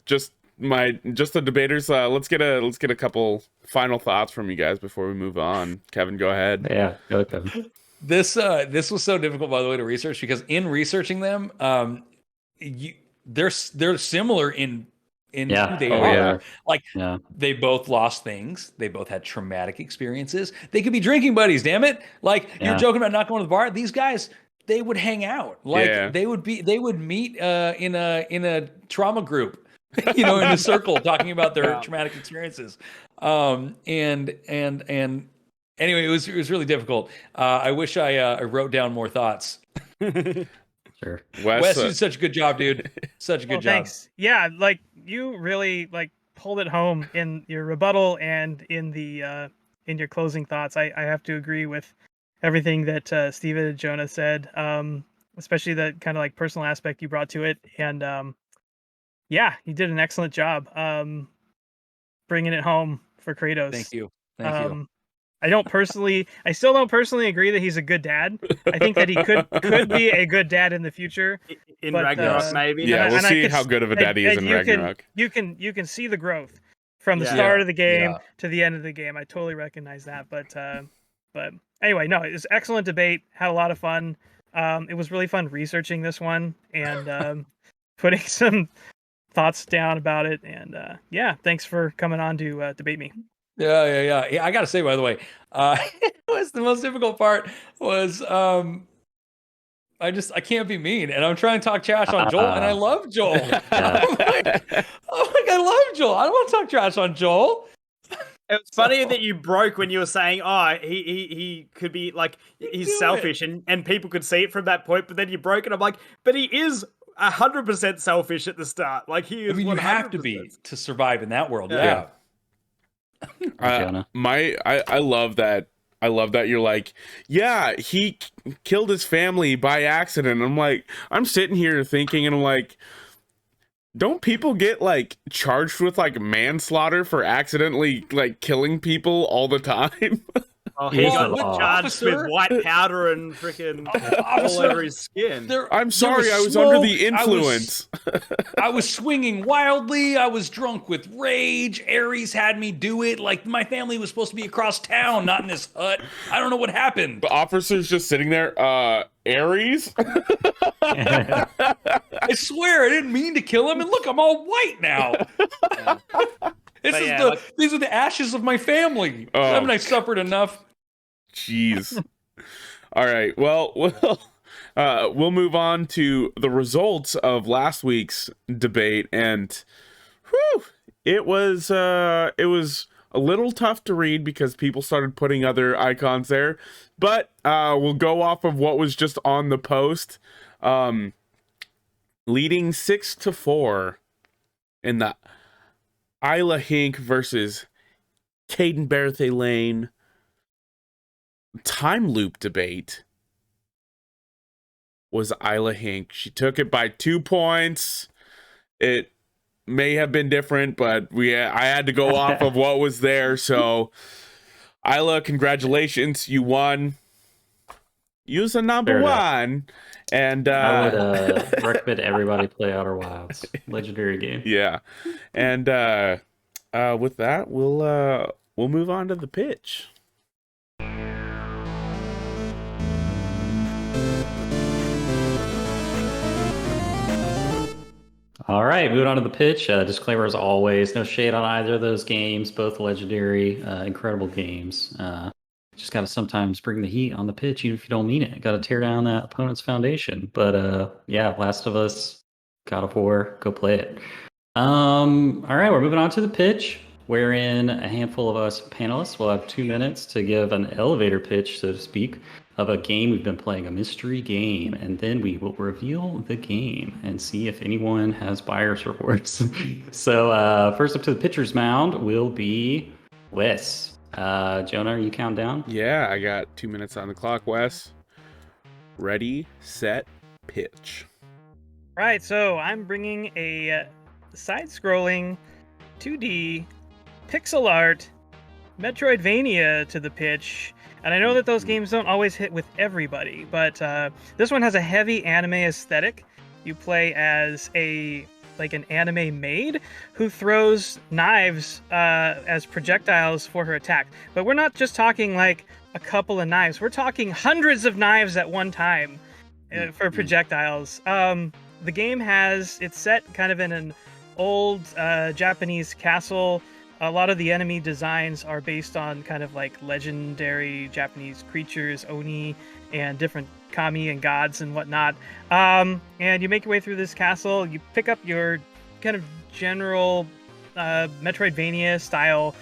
Just the debaters. Let's get a couple final thoughts from you guys before we move on. Kevin, go ahead. Yeah, go Kevin. This was so difficult, by the way, to research, because in researching them, they're similar in who they are. Yeah. Like they both lost things. They both had traumatic experiences. They could be drinking buddies. Damn it! Like you're joking about not going to the bar. These guys, they would hang out. Like they would meet in a trauma group, in a circle, talking about their traumatic experiences. And anyway, it was really difficult. I wish I wrote down more thoughts. Sure. Wes, you did such a good job, dude. Such a good job. Thanks. Yeah, like you really pulled it home in your rebuttal and in the in your closing thoughts. I have to agree with everything that Steven and Jonah said, especially the kind of personal aspect you brought to it. And you did an excellent job bringing it home for Kratos. Thank you. Thank you. I still don't personally agree that he's a good dad. I think that he could be a good dad in the future. In Ragnarok, maybe. Yeah, we'll see how good of a dad he is in Ragnarok. You can see the growth from the start of the game to the end of the game. I totally recognize that. But anyway, no, it was excellent debate. Had a lot of fun. It was really fun researching this one and putting some thoughts down about it. And thanks for coming on to debate me. Yeah. I gotta say, by the way, it was the most difficult part was I can't be mean, and I'm trying to talk trash on Joel, and I love Joel. I'm like, I love Joel. I don't want to talk trash on Joel. It's funny that you broke when you were saying, he could be he's selfish, and people could see it from that point, but then you broke it. I'm like, but he is 100% selfish at the start. Like he is. I mean, you 100%. Have to be to survive in that world. Yeah. I love that. I love that you're like, he killed his family by accident. I'm sitting here thinking, and I'm like, don't people get charged with manslaughter for accidentally killing people all the time? Oh, he got charged with white powder and freaking all over his skin. I'm sorry, I was under the influence. I was swinging wildly. I was drunk with rage. Ares had me do it. My family was supposed to be across town, not in this hut. I don't know what happened. The officer's just sitting there. Ares? I swear I didn't mean to kill him, and look, I'm all white now. These are the ashes of my family. Haven't I suffered enough? Jeez. All right. Well, we'll move on to the results of last week's debate, and it was a little tough to read because people started putting other icons there, but we'll go off of what was just on the post. Leading 6-4 in the Isla Hink versus Caden Berthay Lane time loop debate was Isla Hink. She took it by 2 points. It may have been different, but I had to go off of what was there. So Isla, congratulations, you won. Use the number one. And I would recommend everybody play Outer Wilds. Legendary game. Yeah. And with that, we'll move on to the pitch. All right, moving on to the pitch. Disclaimer as always, no shade on either of those games, both legendary, incredible games. Just got to sometimes bring the heat on the pitch, even if you don't mean it. Got to tear down that opponent's foundation. But yeah, Last of Us, God of War, go play it. All right, we're moving on to the pitch, wherein a handful of us panelists will have 2 minutes to give an elevator pitch, so to speak, of a game we've been playing, a mystery game, and then we will reveal the game and see if anyone has buyer's rewards. So first up to the pitcher's mound will be Wes. Jonah, are you count down? Yeah, I got 2 minutes on the clock, Wes. Ready, set, pitch. Right, so I'm bringing a side-scrolling 2D pixel art Metroidvania to the pitch. And I know that those games don't always hit with everybody, but this one has a heavy anime aesthetic. You play as an anime maid who throws knives as projectiles for her attack. But we're not just talking like a couple of knives. We're talking hundreds of knives at one time for projectiles. The game it's set kind of in an old Japanese castle. A lot of the enemy designs are based on kind of like legendary Japanese creatures, oni, and different kami and gods and whatnot. And you make your way through this castle. You pick up your kind of general Metroidvania style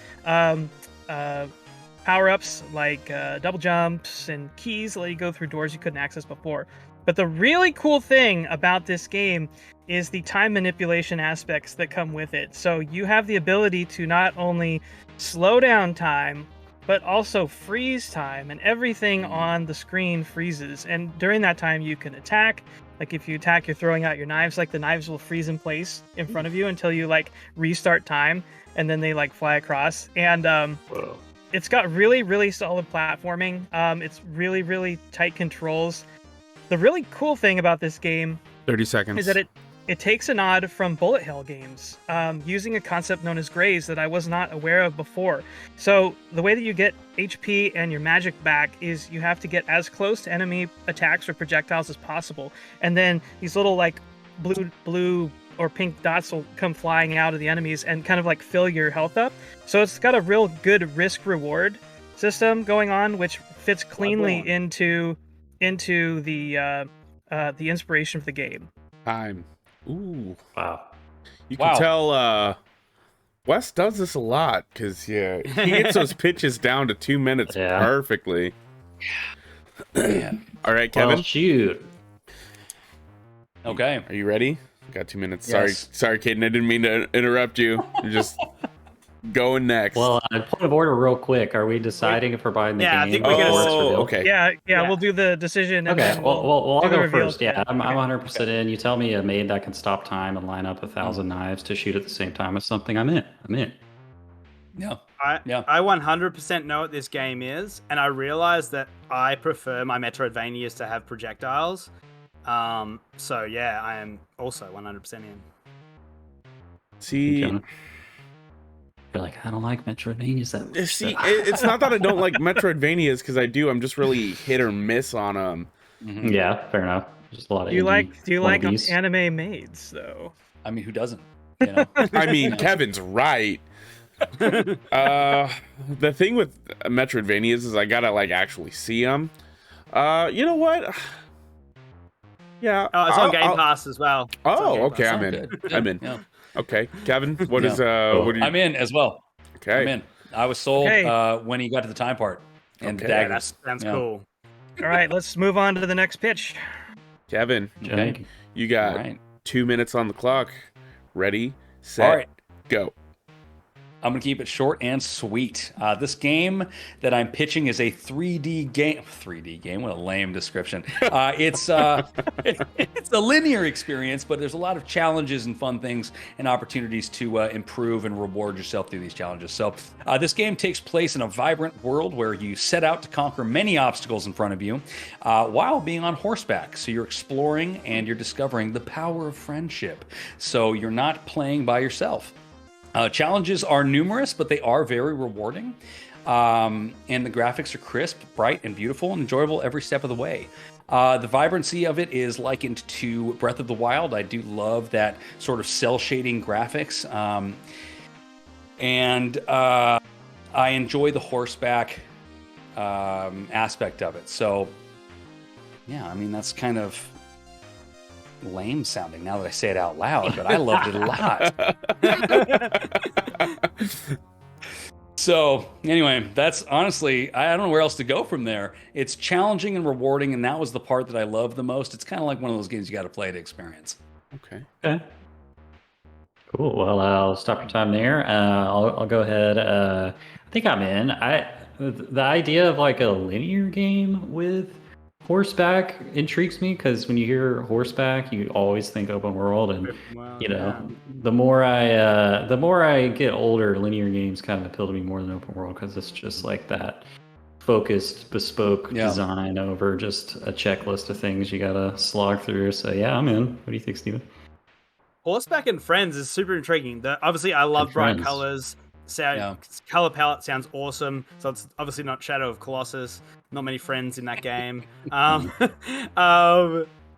power-ups like double jumps and keys that let you go through doors you couldn't access before. But the really cool thing about this game is the time manipulation aspects that come with it. So you have the ability to not only slow down time, but also freeze time, and everything on the screen freezes. And during that time, you can attack. Like if you attack, you're throwing out your knives, like the knives will freeze in place in front of you until you like restart time, and then they like fly across. And it's got really, really solid platforming. It's really, really tight controls. The really cool thing about this game 30 seconds. Is that it takes a nod from bullet hell games, using a concept known as graze that I was not aware of before. So the way that you get HP and your magic back is you have to get as close to enemy attacks or projectiles as possible, and then these little like blue or pink dots will come flying out of the enemies and kind of like fill your health up. So it's got a real good risk reward system going on, which fits cleanly into the inspiration of the game. Time. Ooh. Wow. You can tell Wes does this a lot because he gets those pitches down to 2 minutes perfectly. Yeah. All right, Kevin. Well, shoot. Okay. Are you ready? Got 2 minutes. Yes. Sorry, Caden. I didn't mean to interrupt you. You're just going next. Well, point of order real quick. Are we deciding if we're buying the game? I think we're gonna okay. Yeah, we'll do the decision. And okay, then well, I'll go reveal. first. Yeah, I'm 100% in. You tell me a maid that can stop time and line up 1,000 knives to shoot at the same time as something, I'm in. Yeah. I 100% know what this game is, and I realize that I prefer my Metroidvanias to have projectiles. So yeah, I am also 100% in. See, you're like, I don't like Metroidvanias that much. See, it's not that I don't like Metroidvanias, because I do. I'm just really hit or miss on them. Mm-hmm. Yeah, fair enough. Just a lot of Do you like wannabes. anime maids though? I mean, who doesn't? You know? I mean, Kevin's right. The thing with Metroidvanias is I gotta like actually see them. You know what? Yeah. Oh, it's on Game Pass as well. Oh, okay. Pass. I'm in. Good. I'm in. Yeah. Okay, Kevin. What is Cool. What are you? I'm in as well. Okay. I'm in. I was sold Okay. when he got to the time part and the Okay. Yeah, daggers. that sounds Yeah. cool. All right, let's move on to the next pitch. Kevin, Okay. you got All right. 2 minutes on the clock. Ready, set, All right. go. I'm going to keep it short and sweet. This game that I'm pitching is a 3D game. 3D game? What a lame description. It's a linear experience, but there's a lot of challenges and fun things and opportunities to improve and reward yourself through these challenges. So this game takes place in a vibrant world where you set out to conquer many obstacles in front of you while being on horseback. So you're exploring and you're discovering the power of friendship. So you're not playing by yourself. Challenges are numerous, but they are very rewarding. And the graphics are crisp, bright, and beautiful, and enjoyable every step of the way. The vibrancy of it is likened to Breath of the Wild. I do love that sort of cell shading graphics. And I enjoy the horseback aspect of it. So, yeah, I mean, that's kind of lame sounding now that I say it out loud, but I loved it a lot. So anyway, that's honestly, I don't know where else to go from there. It's challenging and rewarding, and that was the part that I love the most. It's kind of like one of those games you got to play to experience. Okay. Cool. Well, I'll stop your time there. I'll go ahead. I think I'm in. The idea of like a linear game with horseback intrigues me because when you hear horseback, you always think open world, and the more I get older, linear games kind of appeal to me more than open world because it's just like that focused, bespoke design over just a checklist of things you gotta slog through. So yeah, I'm in. What do you think, Steven? Horseback and Friends is super intriguing. Obviously, I love bright colors. Color palette sounds awesome. So it's obviously not Shadow of Colossus. Not many friends in that game.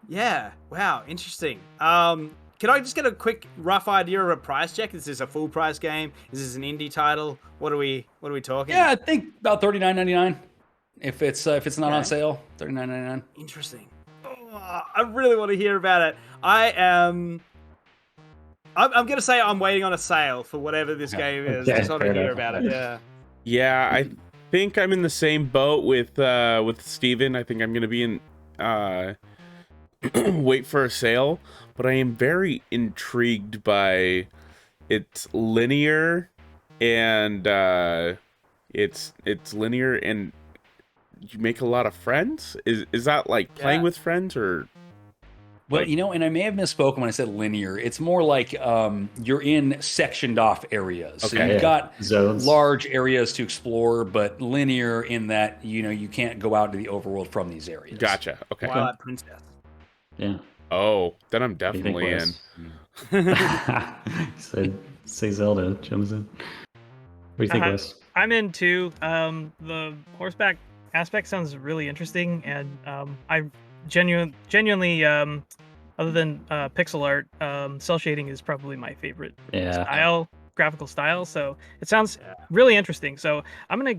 Yeah. Wow. Interesting. Can I just get a quick rough idea of a price check? Is this a full price game? Is this an indie title? What are we talking? Yeah, I think about $39.99. If it's not on sale, $39.99. Interesting. Oh, I really want to hear about it. I'm going to say I'm waiting on a sale for whatever this game is. I just want to hear about it. Yeah. Yeah, I think I'm in the same boat with Steven. I think I'm going to be in wait for a sale, but I am very intrigued by its linear and it's linear and you make a lot of friends. Is that like playing with friends or? Well, and I may have misspoken when I said linear. It's more like you're in sectioned off areas. So you've got zones, large areas to explore, but linear in that, you can't go out to the overworld from these areas. Gotcha. Okay. Twilight Princess. Yeah. Oh, then I'm definitely in. Say Zelda, jumps in. What do you think, Wes? I'm in too. The horseback aspect sounds really interesting, and I genuinely, other than pixel art, cell shading is probably my favorite graphical style. So it sounds really interesting. So I'm gonna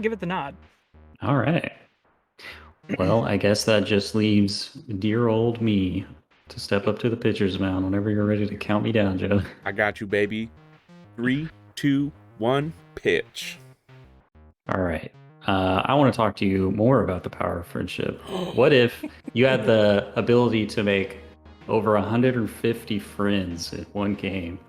give it the nod. All right. Well, I guess that just leaves dear old me to step up to the pitcher's mound whenever you're ready to count me down, Joe. I got you, baby. 3, 2, 1, pitch. All right. I want to talk to you more about the power of friendship. What if you had the ability to make over 150 friends in one game?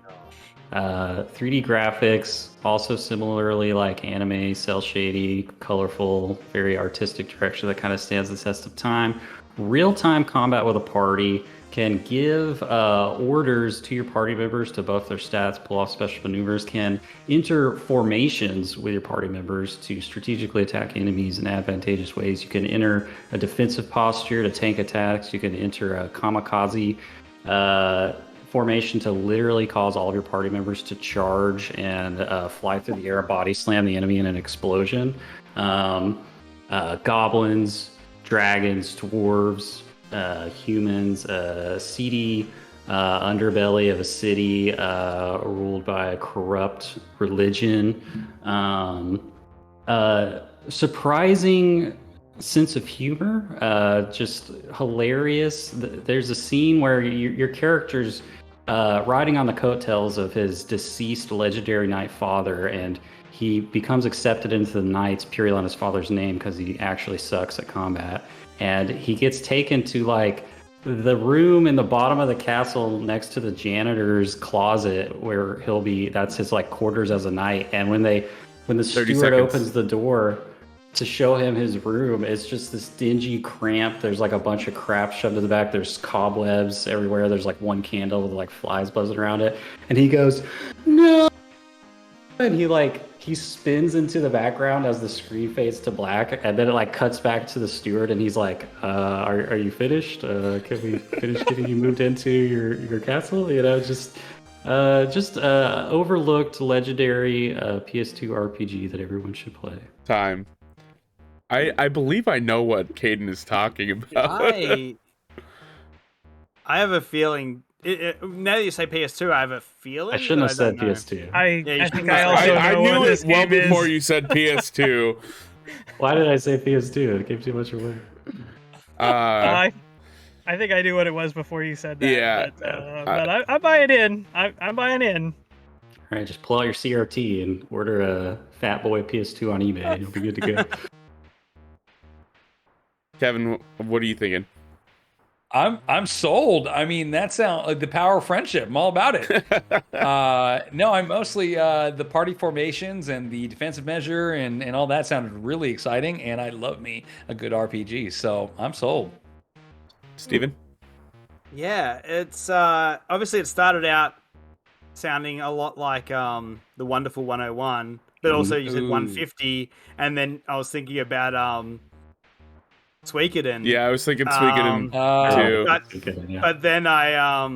3D graphics, also similarly like anime, cel shady, colorful, very artistic direction that kind of stands the test of time. Real-time combat with a party, can give orders to your party members to buff their stats, pull off special maneuvers, can enter formations with your party members to strategically attack enemies in advantageous ways. You can enter a defensive posture to tank attacks. You can enter a kamikaze formation to literally cause all of your party members to charge and fly through the air, body slam the enemy in an explosion. Goblins, dragons, dwarves, humans, seedy underbelly of a city ruled by a corrupt religion. Surprising sense of humor, just hilarious. There's a scene where your character's riding on the coattails of his deceased legendary knight father, and he becomes accepted into the knights purely on his father's name because he actually sucks at combat. And he gets taken to like the room in the bottom of the castle next to the janitor's closet where he'll be, that's his like quarters as a knight. And when the steward opens the door to show him his room, it's just this dingy, cramped. There's like a bunch of crap shoved in the back. There's cobwebs everywhere. There's like one candle with like flies buzzing around it. And he goes, no. And he spins into the background as the screen fades to black, and then it like cuts back to the steward, and he's like, are you finished? Can we finish getting you moved into your castle? You know, just overlooked legendary PS2 RPG that everyone should play. Time. I believe I know what Caden is talking about. I have a feeling. Now that you say PS2, I have a feeling. I shouldn't have said PS2. I think I also I know knew what it this well game before is. you said PS2. Why did I say PS2? It gave too much away. I think I knew what it was before you said that. Yeah. But I'm buying in. I'm buying in. All right, just pull out your CRT and order a Fat Boy PS2 on eBay, and you'll be good to go. Kevin, what are you thinking? I'm sold. I mean, that sounds like the power of friendship. I'm all about it. No, I'm mostly the party formations and the defensive measure and all that sounded really exciting. And I love me a good RPG. So I'm sold. Steven? Yeah, it's obviously it started out sounding a lot like the Wonderful 101, but also you said 150, and then I was thinking about Suikoden. Yeah, I was thinking Suikoden too. But then I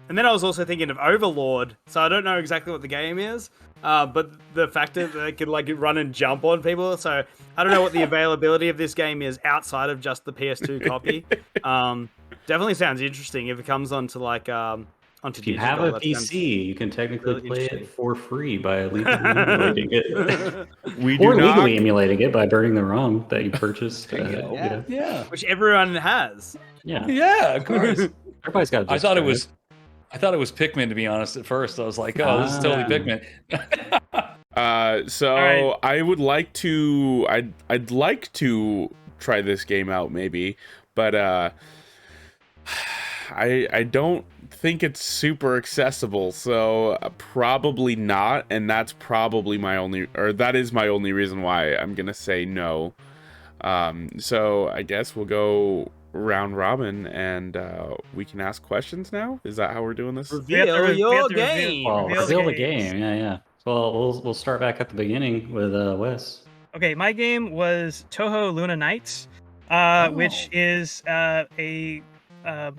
was also thinking of Overlord. So I don't know exactly what the game is, but the fact that they could like run and jump on people. So I don't know what the availability of this game is outside of just the PS2 copy. Definitely sounds interesting if it comes onto like onto. If you have a PC, you can technically play it for free by legally emulating it. Legally emulating it by burning the ROM that you purchased. Yeah, which everyone has. Yeah, of course. Everybody's got. I thought it was Pikmin, to be honest. At first, I was like, "Oh, this is totally Pikmin." So right. I would like to. I'd like to try this game out, maybe, but I don't think it's super accessible, so probably not, and that's probably that is my only reason why I'm gonna say no. So I guess we'll go round robin, and we can ask questions now. Is that how we're doing this? Reveal your game. Reveal the game. Yeah. So we'll start back at the beginning with Wes. Okay, my game was Touhou Luna Nights, which is a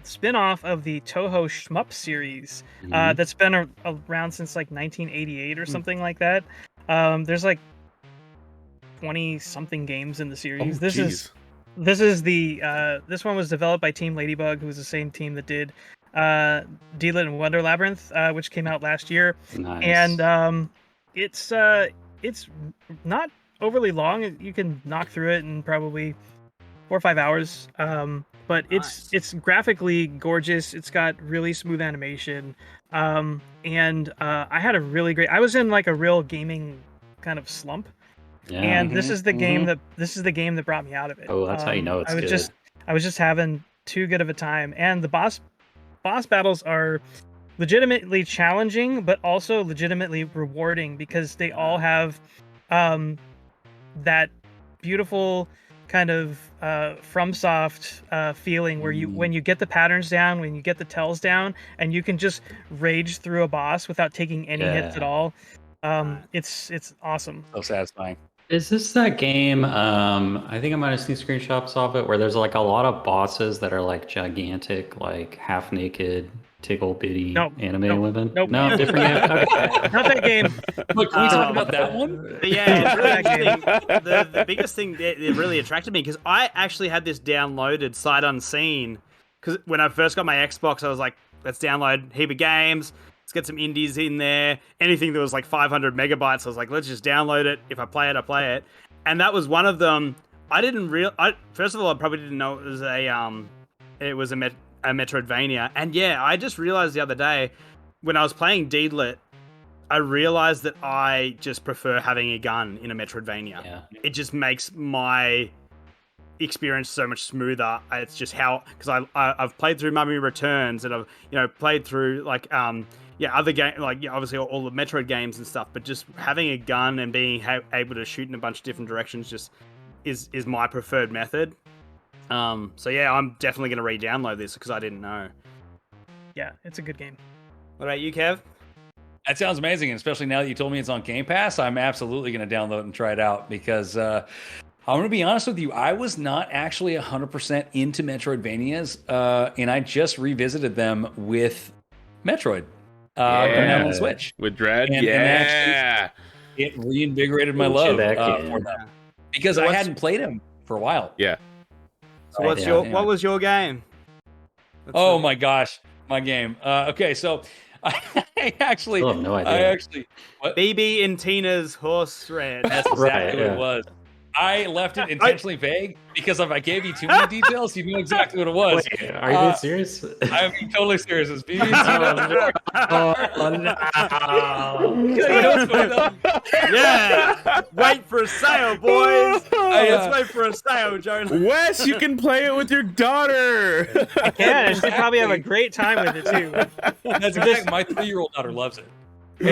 spin-off of the Touhou Shmup series that's been around since like 1988 or something like that. There's like 20 something games in the series. This one was developed by Team Ladybug, who was the same team that did Deedlit and Wonder Labyrinth, which came out last year. Nice. And it's not overly long. You can knock through it in probably 4 or 5 hours. But it's graphically gorgeous. It's got really smooth animation. And I had a really great. I was in like a real gaming kind of slump. Yeah. And this is the game that brought me out of it. Oh, that's how you know it's good. I was just having too good of a time. And the boss battles are legitimately challenging, but also legitimately rewarding because they all have that beautiful kind of FromSoft feeling where when you get the patterns down, when you get the tells down, and you can just rage through a boss without taking any hits at all. It's awesome. So satisfying. Is this that game? I think I might have seen screenshots of it where there's like a lot of bosses that are like gigantic, like half naked tickle bitty anime nope, women? nope. No, different game. Okay. Not that game. Look, can we talk about that one? Yeah, the biggest thing that really attracted me, because I actually had this downloaded sight unseen. Because when I first got my Xbox, I was like, let's download a heap of games. Let's get some indies in there. Anything that was like 500 megabytes, I was like, let's just download it. If I play it, I play it. And that was one of them. First of all, I probably didn't know it was a Metroidvania. And yeah, I just realized the other day when I was playing Deedlit, I realized that I just prefer having a gun in a Metroidvania. Yeah. It just makes my experience so much smoother. It's just because I've played through Mummy Returns, and I've played through like other game, like obviously all the Metroid games and stuff, but just having a gun and being able to shoot in a bunch of different directions just is my preferred method. So yeah, I'm definitely going to re-download this because I didn't know. Yeah, it's a good game. What about you, Kev? That sounds amazing, and especially now that you told me it's on Game Pass, I'm absolutely going to download and try it out because I'm going to be honest with you, I was not actually 100% into Metroidvanias, and I just revisited them with Metroid coming out on the Switch. With Dread, and actually, it reinvigorated my love for them because I hadn't played them for a while. Yeah. So what was your game? My gosh, my game. Okay, so I actually have no idea. What? Bibi and Tina's horse raid. That's exactly what it was. I left it intentionally vague because if I gave you too many details, you knew exactly what it was. Wait, are you being serious? I'm being totally serious. It's Bibi. Yeah, wait for a sale, boys. Let's wait for a sale, Jonah. Wes, you can play it with your daughter. I can. She'll probably have a great time with it too. That's exactly. My 3-year-old daughter loves it. We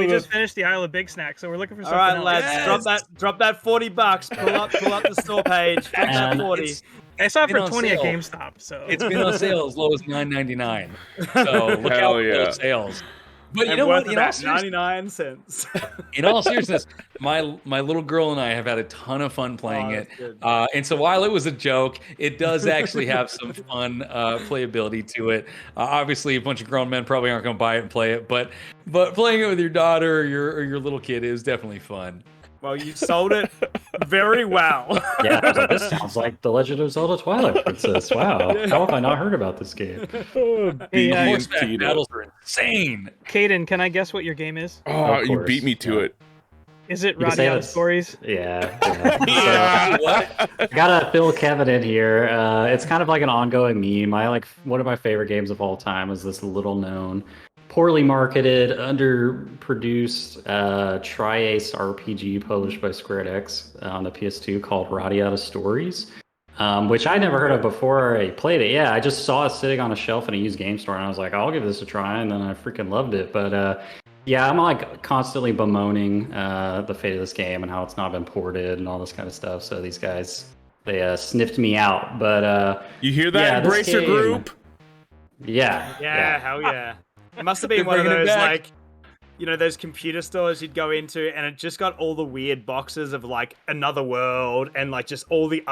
just finished the Isle of Big Snack, so we're looking for something else. All right, lads, drop that $40. Pull up the store page. Drop that 40. I saw it for 20 at GameStop, so it's been on sale as low as $9.99. So look out for those sales. But you know what? In all 99 cents. In all seriousness, my little girl and I have had a ton of fun playing it. And so while it was a joke, it does actually have some fun playability to it. Obviously, a bunch of grown men probably aren't going to buy it and play it, but playing it with your daughter or your little kid is definitely fun. Well, you sold it very well. Yeah, I was like, this sounds like The Legend of Zelda Twilight Princess. Wow, how have I not heard about this game? Horseback battles are insane. Caden, can I guess what your game is? Oh, you beat me to it. Is it Radiata Stories? Yeah. What? I gotta fill Kevin in here. It's kind of like an ongoing meme. One of my favorite games of all time is this little known, poorly marketed, underproduced Tri-Ace RPG published by Square Enix on the PS2 called Radiata Stories, which I never heard of before I played it. Yeah, I just saw it sitting on a shelf in a used game store, and I was like, I'll give this a try, and then I freaking loved it. But yeah, I'm like constantly bemoaning the fate of this game and how it's not been ported and all this kind of stuff. So these guys, they sniffed me out. But you hear that, Embracer Group? Yeah, hell yeah. It must have been one of those, like, those computer stores you'd go into, and it just got all the weird boxes of, like, Another World, and, like, just all the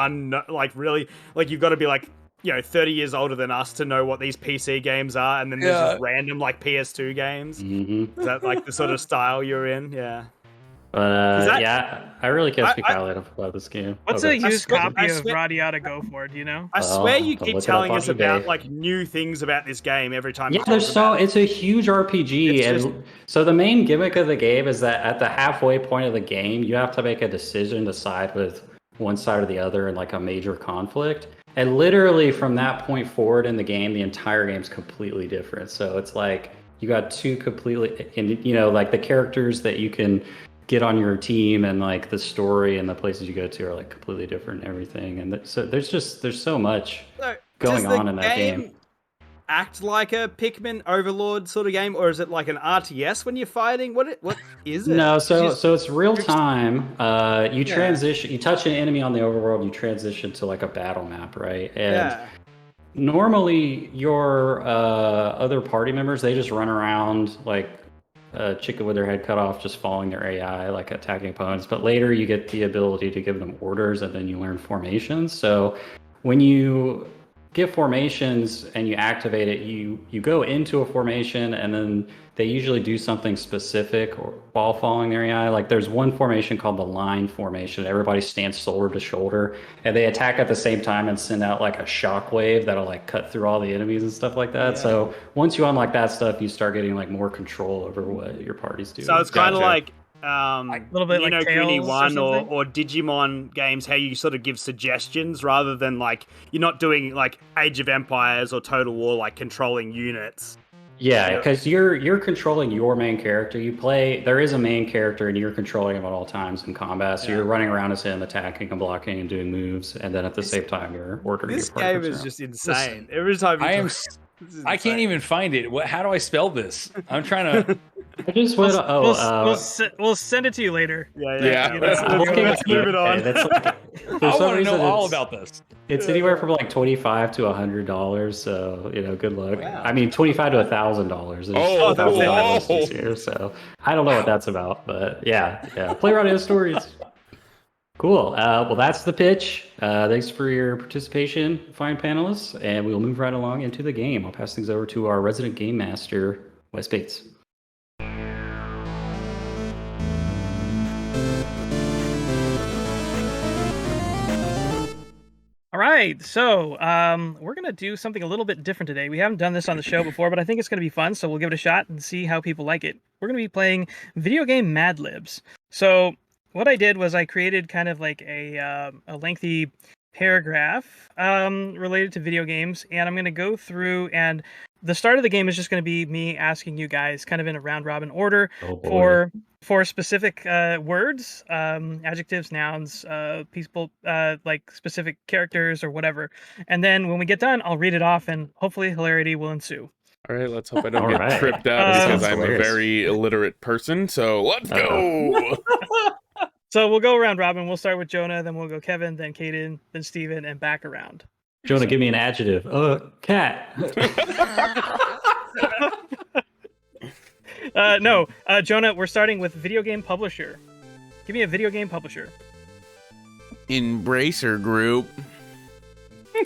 really, like, you've got to be, like, 30 years older than us to know what these PC games are, and then there's just random, like, PS2 games. Mm-hmm. Is that, like, the sort of style you're in? Yeah. But yeah, I really can't speak highly enough about this game. What's a used copy of Radiata go for? Do you know? I swear you keep telling us about like new things about this game every time. Yeah, it's a huge RPG, so the main gimmick of the game is that at the halfway point of the game, you have to make a decision to side with one side or the other in like a major conflict. And literally from that point forward in the game, the entire game's completely different. So it's like you got two completely, like the characters that you can get on your team, and like the story and the places you go to are like completely different and everything. And so there's so much going on in that game. Act like a Pikmin Overlord sort of game, or is it like an RTS when you're fighting? What is it? No, so it's real time. You transition, you touch an enemy on the overworld, you transition to like a battle map, right? And normally your other party members, they just run around like a chicken with their head cut off, just following their AI, like attacking opponents. But later you get the ability to give them orders, and then you learn formations. So when you get formations and you activate it, you go into a formation and then they usually do something specific or while following their AI. Like there's one formation called the line formation. Everybody stands shoulder to shoulder and they attack at the same time and send out like a shockwave that'll like cut through all the enemies and stuff like that. Yeah. So once you unlock that stuff, you start getting like more control over what your party's doing. So it's kind of like a little bit like Kuni 1 or Digimon games, how you sort of give suggestions rather than like you're not doing like Age of Empires or Total War, like controlling units. Yeah, because you're controlling your main character. There is a main character and you're controlling him at all times in combat. So you're running around as him, attacking and blocking and doing moves, and then at the same time you're ordering. This game is just insane. Every time I can't even find it. How do I spell this? I'm trying to. I just went. We'll send it to you later. Yeah. Let's move it on. I want to know all about this. It's anywhere from like $25 to $100. So good luck. Wow. I mean, $25 to $1,000. That's here. So I don't know what that's about, but yeah. Play Radio Stories. Cool. Well, that's the pitch. Thanks for your participation, fine panelists, and we'll move right along into the game. I'll pass things over to our resident game master, Wes Bates. All right, so we're going to do something a little bit different today. We haven't done this on the show before, but I think it's going to be fun, so we'll give it a shot and see how people like it. We're going to be playing video game Mad Libs. So what I did was I created kind of like a lengthy paragraph related to video games, and I'm going to go through, and the start of the game is just going to be me asking you guys kind of in a round-robin order for specific words, adjectives, nouns, people, like specific characters or whatever. And then when we get done, I'll read it off, and hopefully hilarity will ensue. All right, let's hope I don't get tripped out because I'm a very illiterate person. So let's go. So we'll go round robin. We'll start with Jonah, then we'll go Kevin, then Caden, then Steven, and back around. Jonah, give me an adjective. Cat. No, Jonah, we're starting with video game publisher. Give me a video game publisher. Embracer Group.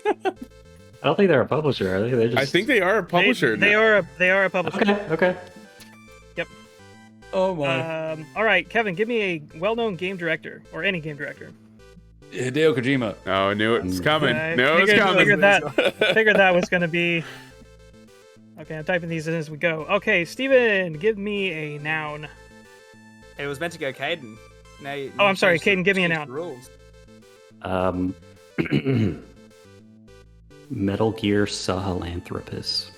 I don't think they're a publisher, are they? I think they are a publisher. They are a publisher. Okay. Yep. Oh my. All right, Kevin, give me a well-known game director or any game director. Hideo Kojima. Oh, I knew it was coming. Figured that was going to be. Okay, I'm typing these in as we go. Okay, Steven, give me a noun. It was meant to go Caden. I'm sorry, Caden, give me a noun. Rules. Metal Gear Sahelanthropus.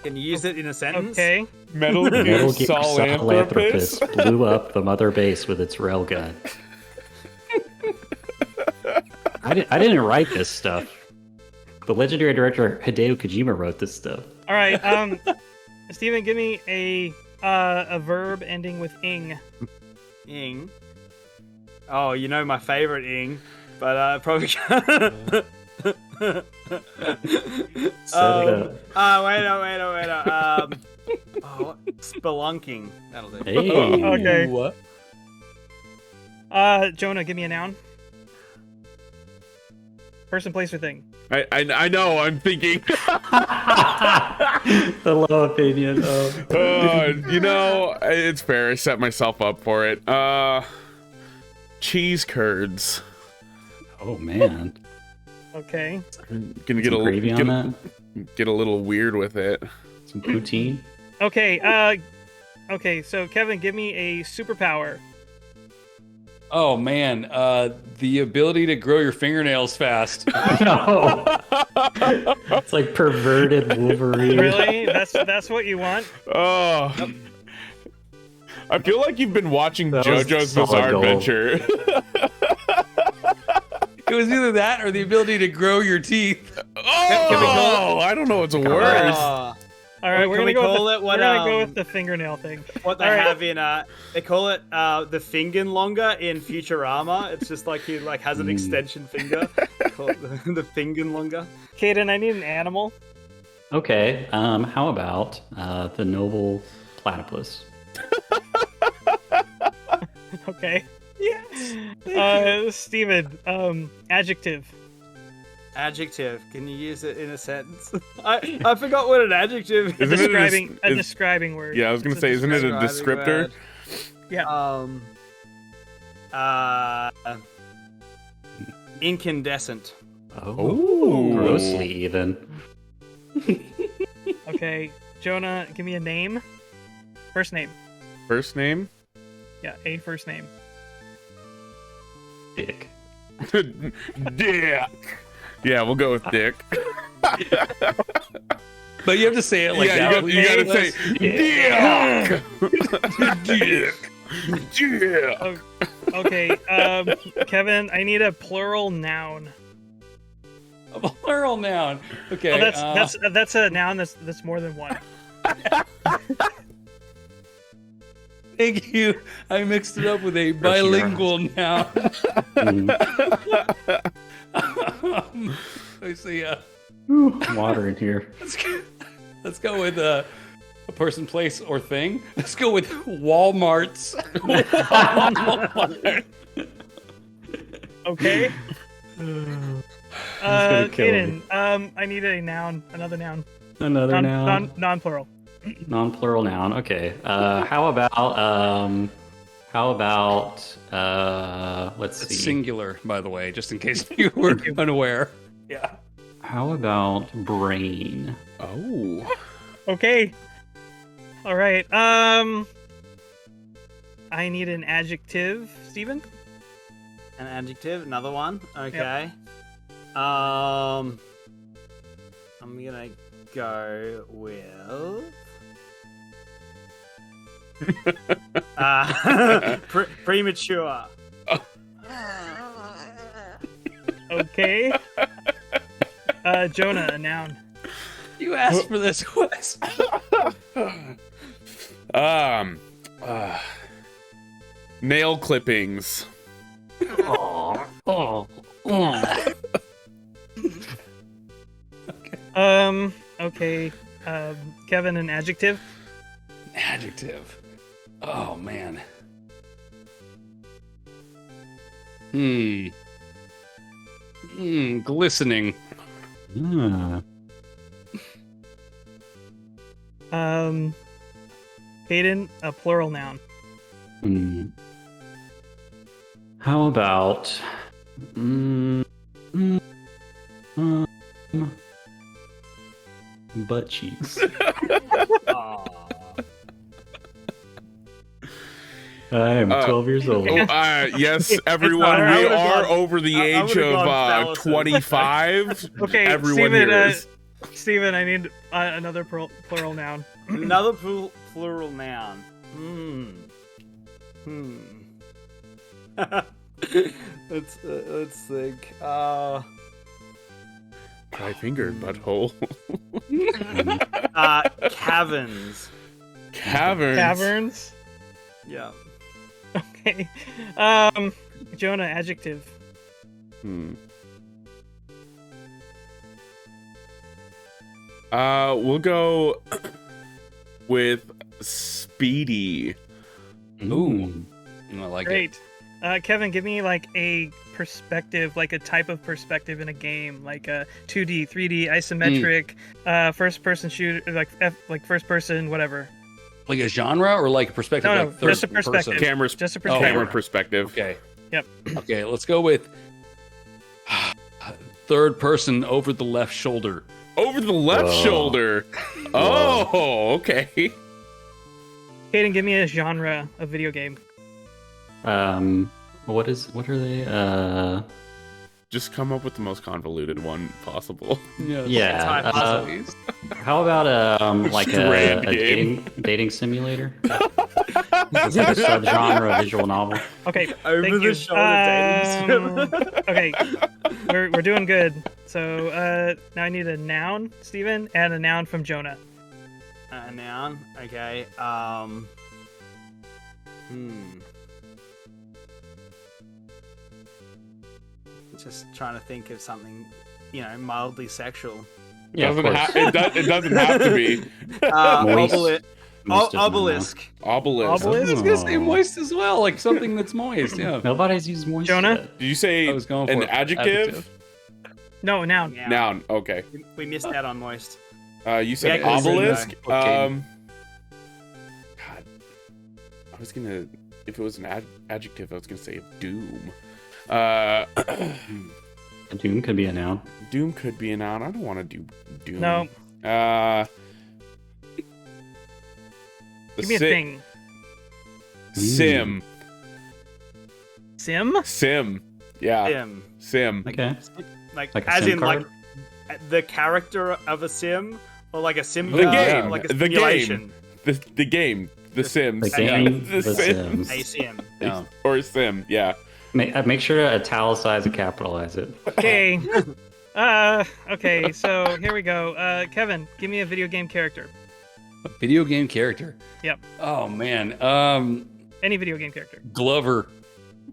Can you use it in a sentence? Okay. Metal Gear Sahelanthropus blew up the mother base with its railgun. I didn't write this stuff. The legendary director Hideo Kojima wrote this stuff. All right, Steven, give me a verb ending with ing. Ing. Oh, my favorite ing, but probably. Wait. Spelunking. That'll do. Hey. Okay. What? Jonah, give me a noun. Person, place, or thing. I know. I'm thinking. The low opinion. It's fair. I set myself up for it. Cheese curds. Oh man. Okay. Gonna get gravy on that. Get a little weird with it. Some poutine. Okay. Okay. So Kevin, give me a superpower. Oh man, the ability to grow your fingernails fast. No. It's like perverted Wolverine. Really? That's what you want? Oh. I feel like you've been watching JoJo's Bizarre Adventure. It was either that or the ability to grow your teeth. Oh, I don't know what's worse. All right, we're gonna go with the fingernail thing. What they have in they call it the Fingerlonger in Futurama. It's just like he has an extension finger. Call it the Fingerlonger. Caden, I need an animal. Okay. How about the noble platypus? Okay. Yes. Steven, adjective. Adjective. Can you use it in a sentence? I forgot what an adjective is. A describing word. Yeah, I was gonna say, isn't it a descriptor? Word. Yeah. Incandescent. Oh, grossly even. Okay, Jonah, give me a name. First name. First name? Yeah, a first name. Dick. Dick. Yeah, we'll go with Dick. But you have to say it like that. You gotta say Dick. Dick. Oh, okay, Kevin, I need a plural noun. A plural noun. Okay. Oh, that's a noun that's more than one. Thank you. I mixed it up with a bilingual noun. Let me see. Water in here. Let's go with a person, place, or thing. Let's go with Walmart's. Okay. Aiden, I need a noun. Another noun. Another noun. Non-plural. Non-plural noun. Okay. How about let's see. It's singular, by the way, just in case you were unaware. Yeah. How about brain? Oh. Okay. All right. I need an adjective, Steven. An adjective, another one. Okay. Yep. I'm gonna go with premature. Okay. Jonah, a noun. You asked for this quest. Nail clippings. Okay. Kevin, an adjective. Adjective. Oh man. Glistening. Hayden, a plural noun. How about butt cheeks? I am 12 years old. Yes, everyone, we are over the age of 25. Okay, everyone here is. Steven, I need another plural noun. Another plural noun. Let's think. Dry-fingered butthole. Caverns. Caverns? Yeah. Okay. Jonah, adjective. We'll go with speedy. Ooh. I like it. Great. Kevin, give me like a perspective, like a type of perspective in a game, like a 2D, 3D, isometric, first-person shooter, like first-person, whatever. Like a genre or like a perspective? No, like just a perspective. Just a perspective. Camera perspective. Okay. Yep. Okay, let's go with third person over the left shoulder. Over the left shoulder? Oh, okay. Hayden, give me a genre of video game. What are they? Just come up with the most convoluted one possible. Yeah. How about like a dating simulator? It's like a subgenre of visual novel. Okay. Over the shoulder dating. Okay. We're doing good. So now I need a noun, Steven, and a noun from Jonah. A noun. Okay. Just trying to think of something, mildly sexual. Yeah, it doesn't have to be. Obelisk. Obelisk. I was gonna say moist as well, like something that's moist. Yeah. Nobody's used moist. Jonah? Yet. Did you say an adjective? No, noun. Noun. Okay. We missed out on moist. You said Yeah, obelisk. Okay. God, I was gonna. If it was an adjective, I was gonna say doom. Doom could be a noun. Doom could be a noun. I don't want to do doom. No. Give me a thing. Sim. Sim? Sim. Yeah. Sim. Okay. Like Like a as sim in card? like the character of a sim, or like a sim. The game. Like a The simulation. game. The game. The Sims. The game, The The Sims. Sims. A sim. Yeah. Or a sim. Yeah. Make sure to italicize and capitalize it. Okay. Okay, so here we go. Kevin, give me a video game character. A video game character. Yep. Oh man. Any video game character. Glover.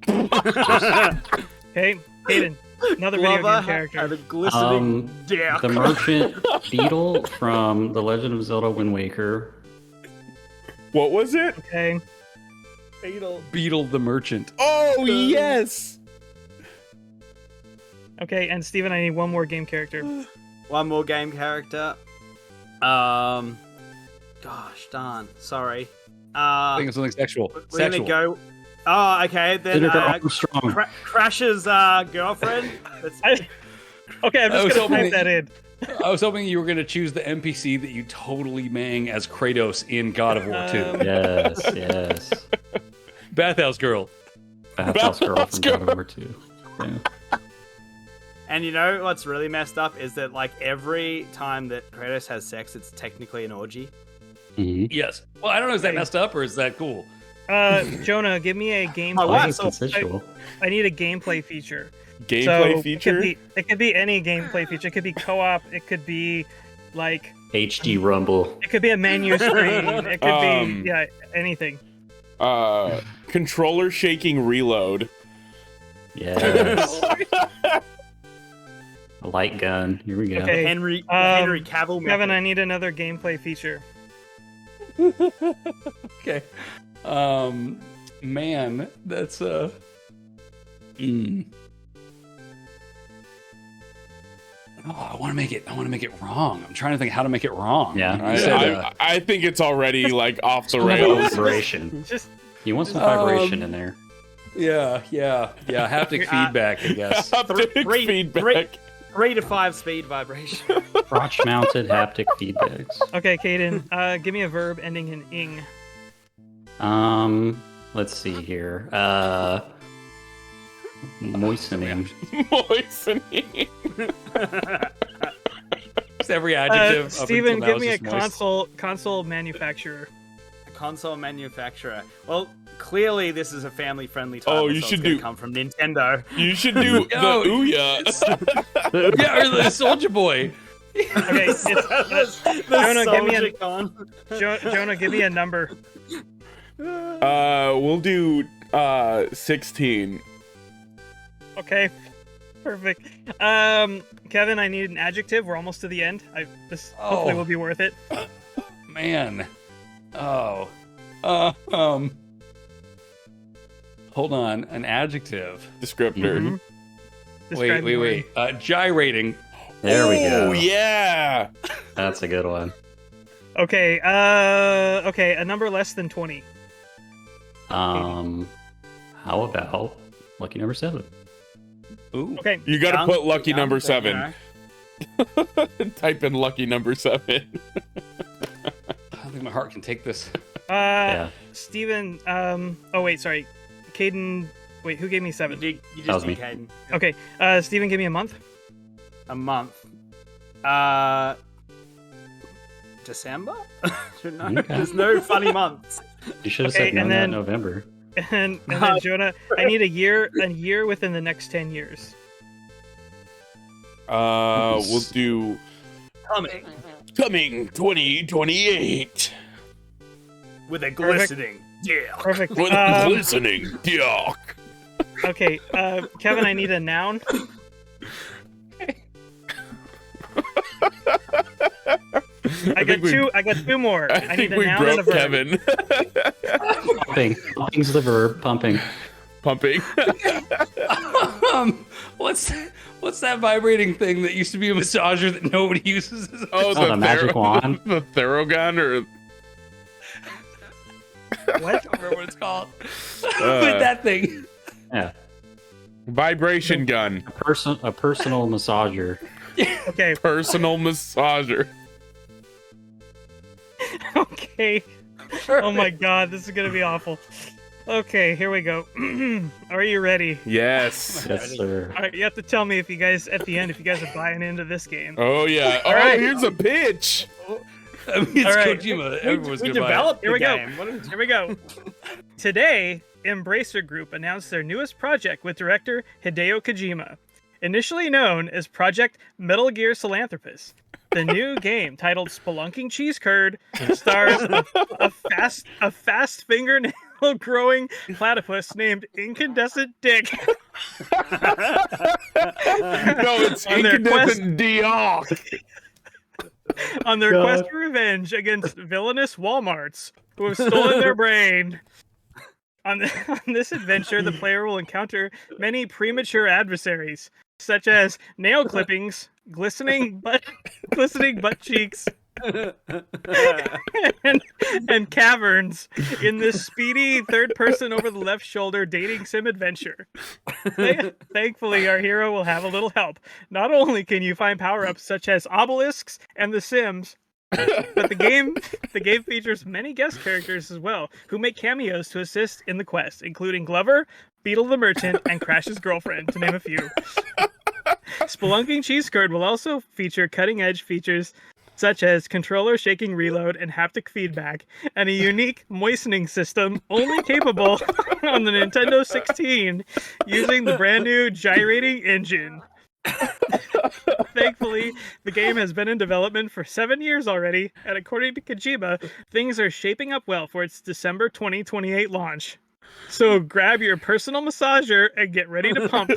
Okay, Hayden, another video Glover game character. had a glistening dick. The merchant beetle from The Legend of Zelda Wind Waker. What was it? Okay. Beetle the merchant. Oh yes. Okay, and Steven, I need one more game character. One more game character. Gosh darn. Sorry. I think it's something sexual. We're Sexual. gonna go. Oh, okay. Then Senator Armstrong. Crash's girlfriend. Okay, I'm I was just gonna hoping type that in. I was hoping you were going to choose the NPC that you totally mang as Kratos in God of War 2. Yes. Bathhouse Girl. Bathhouse Girl from God of War 2. Yeah. And you know what's really messed up is that like every time that Kratos has sex, it's technically an orgy. Mm-hmm. Yes. Well, I don't know, is that messed up or is that cool? Jonah, give me a gameplay. Oh, wow, It's consensual. I need a gameplay feature. Gameplay feature. It could be any gameplay feature. It could be co-op. It could be like HD Rumble. it could be a menu screen. It could be anything. Controller shaking reload. Yes. A light gun. Here we go. Okay. Henry Cavill. Kevin, method. I need another gameplay feature. Okay. Man, that's Oh, I want to make it wrong. I'm trying to think how to make it wrong. Yeah. I think it's already like off the Some rails. vibration. Just You want some vibration in there. Yeah. Haptic feedback, I guess. Haptic feedback. 3 to 5 speed vibration. Crotch-mounted haptic feedbacks. okay, Caden. Give me a verb ending in ing. Let's see here. Moistening. Moistening. It's every adjective. up Steven, until now give is me a just moist. console manufacturer. A console manufacturer. Well, clearly this is a family-friendly title. Oh, you so should it's gonna do- come from Nintendo. You should do the No, Ouya. Yeah, or the Soldier Boy. Okay, it's, The Jonah, give me Soldier Con. Jonah, give me a number. We'll do 16. Okay, perfect. Kevin, I need an adjective. We're almost to the end. This hopefully will be worth it. Man. Oh. Hold on. An adjective. Descriptor. Mhm. Describe Wait. Gyrating. There we go. Oh yeah. That's a good one. Okay. Okay. A number less than 20. How about lucky number 7? Ooh. Okay. You got to put lucky number you 7. know. Type in lucky number 7. I don't think my heart can take this. Yeah. Steven. Oh wait, sorry. Caden. Wait, who gave me 7? You That just was did me. Caden. Okay. Steven, give me a month. A month. December? No, Okay. there's no funny months. You should have Okay, said none and that then- November. And then Jonah, I need a year within the next 10 years. We'll do Coming coming 2028 with a glistening dick. Perfect. with a glistening dick. Okay, Kevin, I need a noun. I got two more. I I think need a we noun and a broke verb. Kevin. Pumping. Pumping's the verb. Pumping. Pumping. What's that vibrating thing that used to be a massager that nobody uses? Oh, the magic wand. The Thorogun, or what? I don't remember what it's called. But that thing. Yeah. Vibration gun. A personal massager. Okay. Personal massager. Okay. Oh my god, this is gonna be awful. Okay, here we go. Are you ready? Yes. Yes, sir. All right, you have to tell me if you guys are buying into this game. Oh yeah. All right. Here's a pitch. I mean, it's All right. Kojima. Everyone's We gonna buy it. developed Here we the go. game. What are we Here we go. Today, Embracer Group announced their newest project with director Hideo Kojima. Initially known as Project Metal Gear Philanthropist, the new game, titled Spelunking Cheese Curd, stars a fast fingernail-growing platypus named Incandescent Dick. No, it's Incandescent Dioc. On their quest for revenge against villainous Walmarts who have stolen their brain. On this adventure, the player will encounter many premature adversaries, such as nail clippings, glistening butt cheeks, and caverns in this speedy third-person over-the-left shoulder dating sim adventure. Thankfully, our hero will have a little help. Not only can you find power-ups such as obelisks and the Sims, but the game features many guest characters as well, who make cameos to assist in the quest, including Glover, Beetle the Merchant, and Crash's girlfriend, to name a few. Spelunking Cheese Curd will also feature cutting-edge features such as controller shaking reload and haptic feedback, and a unique moistening system only capable on the Nintendo 16 using the brand new gyrating engine. Thankfully, the game has been in development for 7 years already, and according to Kojima, things are shaping up well for its December 2028 launch. So grab your personal massager and get ready to pump.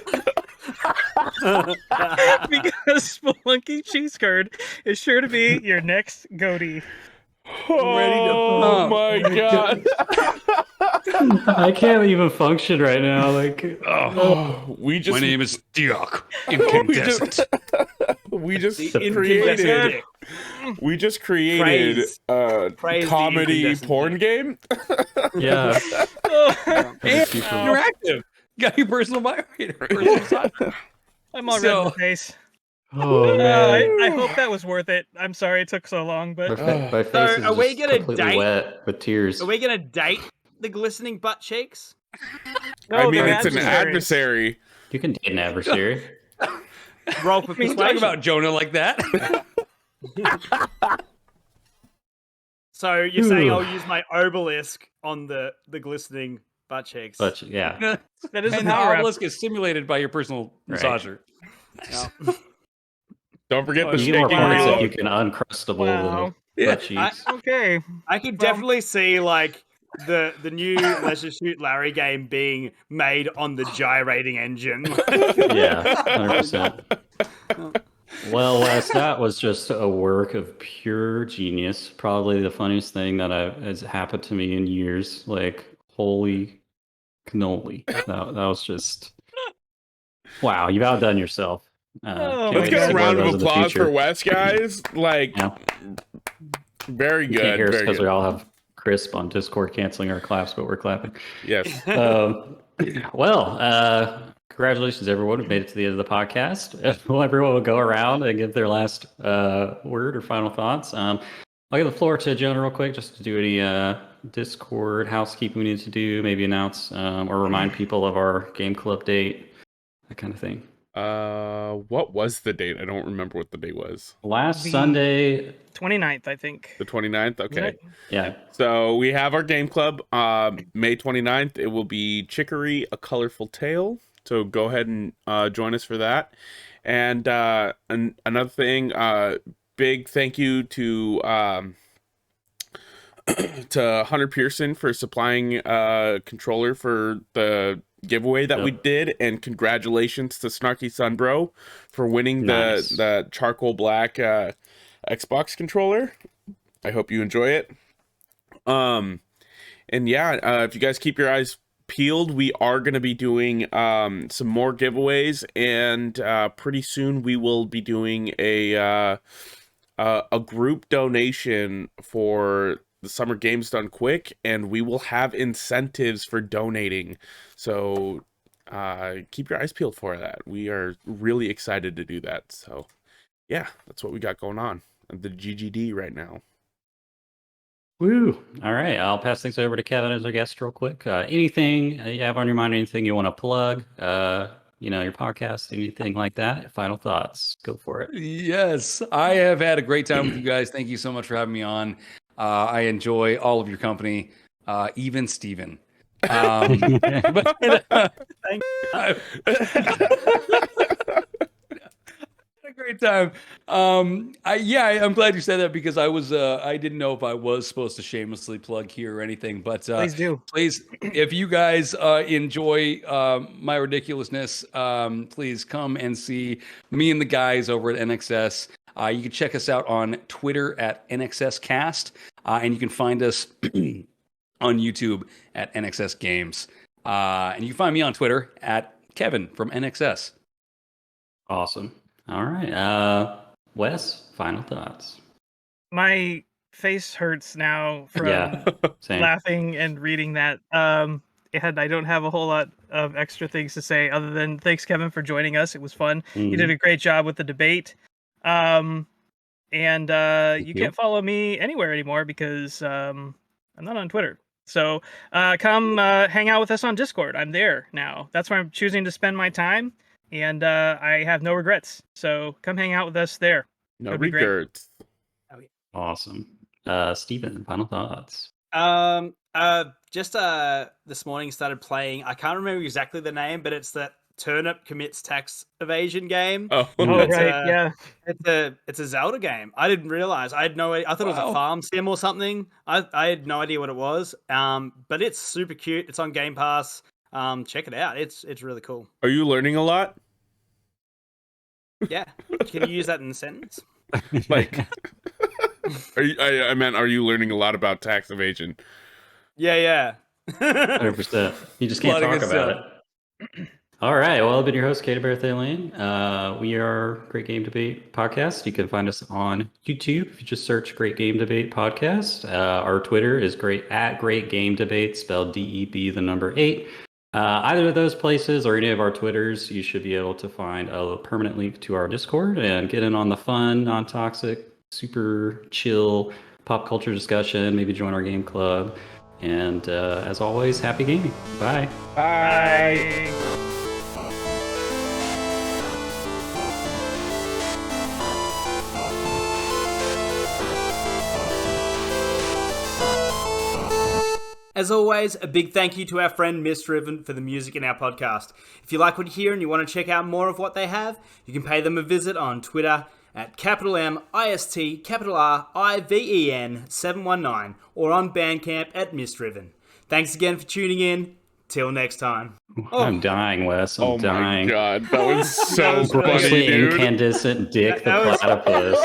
Because Spelunky Cheese Curd is sure to be your next goatee. Oh my god. I can't even function right now. We just. My name is Dioc. Incandescent. We just created a comedy porn game. Yeah. And interactive. Got your personal vibrator. I'm all red in the face. Oh man. I hope that was worth it. I'm sorry it took so long, but My face is are we just gonna completely date? wet with tears. Are we gonna date the glistening butt cheeks? no, I mean, they're it's an adversary. You can date an adversary. Roll for I mean, talk persuasion. about Jonah like that. So you're saying I'll use my obelisk on the glistening butt cheeks? But yeah. That is a And the power up. obelisk is stimulated by your personal massager. Yeah. Don't forget the You get more shaking points if reload. you can uncrustable Wow. the butt cheeks. Okay. I could definitely see like the new Let's Just Shoot Larry game being made on the gyrating engine. Yeah, 100%. Well, Wes, that was just a work of pure genius. Probably the funniest thing that has happened to me in years. Like, holy cannoli. That was just... Wow, you've outdone yourself. Oh, Let's my get a God. round of Those in the applause future. for Wes, guys. Like, Yeah. very You can't good. hear us Very because we good. all have Crisp on Discord canceling our claps, but we're clapping. Yes. Congratulations, everyone who made it to the end of the podcast. Well, everyone will go around and give their last word or final thoughts. I'll give the floor to Jonah real quick just to do any Discord housekeeping we need to do, maybe announce or remind people of our game club date, that kind of thing. What was the date? I don't remember what the date was. Last The- Sunday. 29th, I think. The 29th? Okay. Yeah. So we have our game club, May 29th. It will be Chicory, A Colorful Tale. So go ahead and join us for that. And another thing, big thank you to Hunter Pearson for supplying a controller for the giveaway that we did, and congratulations to Snarky Sunbro for winning the charcoal black Xbox controller. I hope you enjoy it. And yeah, if you guys keep your eyes peeled. We are going to be doing some more giveaways, and pretty soon we will be doing a group donation for the Summer Games Done Quick, and we will have incentives for donating. So keep your eyes peeled for that. We are really excited to do that. So yeah, that's what we got going on at the GGD right now. Woo! All right, I'll pass things over to Kevin as our guest real quick. Anything you have on your mind? Anything you want to plug? Your podcast, anything like that? Final thoughts? Go for it. Yes, I have had a great time with you guys. Thank you so much for having me on. I enjoy all of your company, even Steven. Thank you. A great time. I'm glad you said that because I didn't know if I was supposed to shamelessly plug here or anything, but please do. Please, if you guys enjoy my ridiculousness, please come and see me and the guys over at NXS. You can check us out on Twitter at NXScast, and you can find us on YouTube at NXS Games. And you can find me on Twitter at Kevin from NXS. Awesome. All right. Wes, final thoughts. My face hurts now from laughing and reading that. I don't have a whole lot of extra things to say other than thanks, Kevin, for joining us. It was fun. You did a great job with the debate. You can't follow me anywhere anymore because I'm not on Twitter. So come hang out with us on Discord. I'm there now. That's where I'm choosing to spend my time. And I have no regrets. So come hang out with us there. No regrets. Awesome. Steven, final thoughts. Just this morning started playing. I can't remember exactly the name, but it's that Turnip Commits Tax Evasion game. Oh, right, yeah. It's a Zelda game. I didn't realize. I had no idea. I thought it was a farm sim or something. I had no idea what it was. But it's super cute. It's on Game Pass. Check it out. It's really cool. Are you learning a lot? Yeah. Can you use that in a sentence? Like, are you learning a lot about tax evasion? Yeah. 100%. You just can't talk about it. All right. Well, I've been your host, Katie Bear Thaleen. We are Great Game Debate Podcast. You can find us on YouTube if you just search Great Game Debate Podcast. Our Twitter is Great Game Debate, spelled DEB, the number 8. Either of those places or any of our Twitters, you should be able to find a permanent link to our Discord and get in on the fun, non-toxic, super chill pop culture discussion. Maybe join our game club. And as always, happy gaming. Bye. Bye. As always, a big thank you to our friend Misdriven for the music in our podcast. If you like what you hear and you want to check out more of what they have, you can pay them a visit on Twitter at MIST_RIVEN 719 or on Bandcamp at Misdriven. Thanks again for tuning in. Till next time. I'm dying, Wes. I'm dying. Oh my god, that was so funny, dude. Incandescent dick the platypus.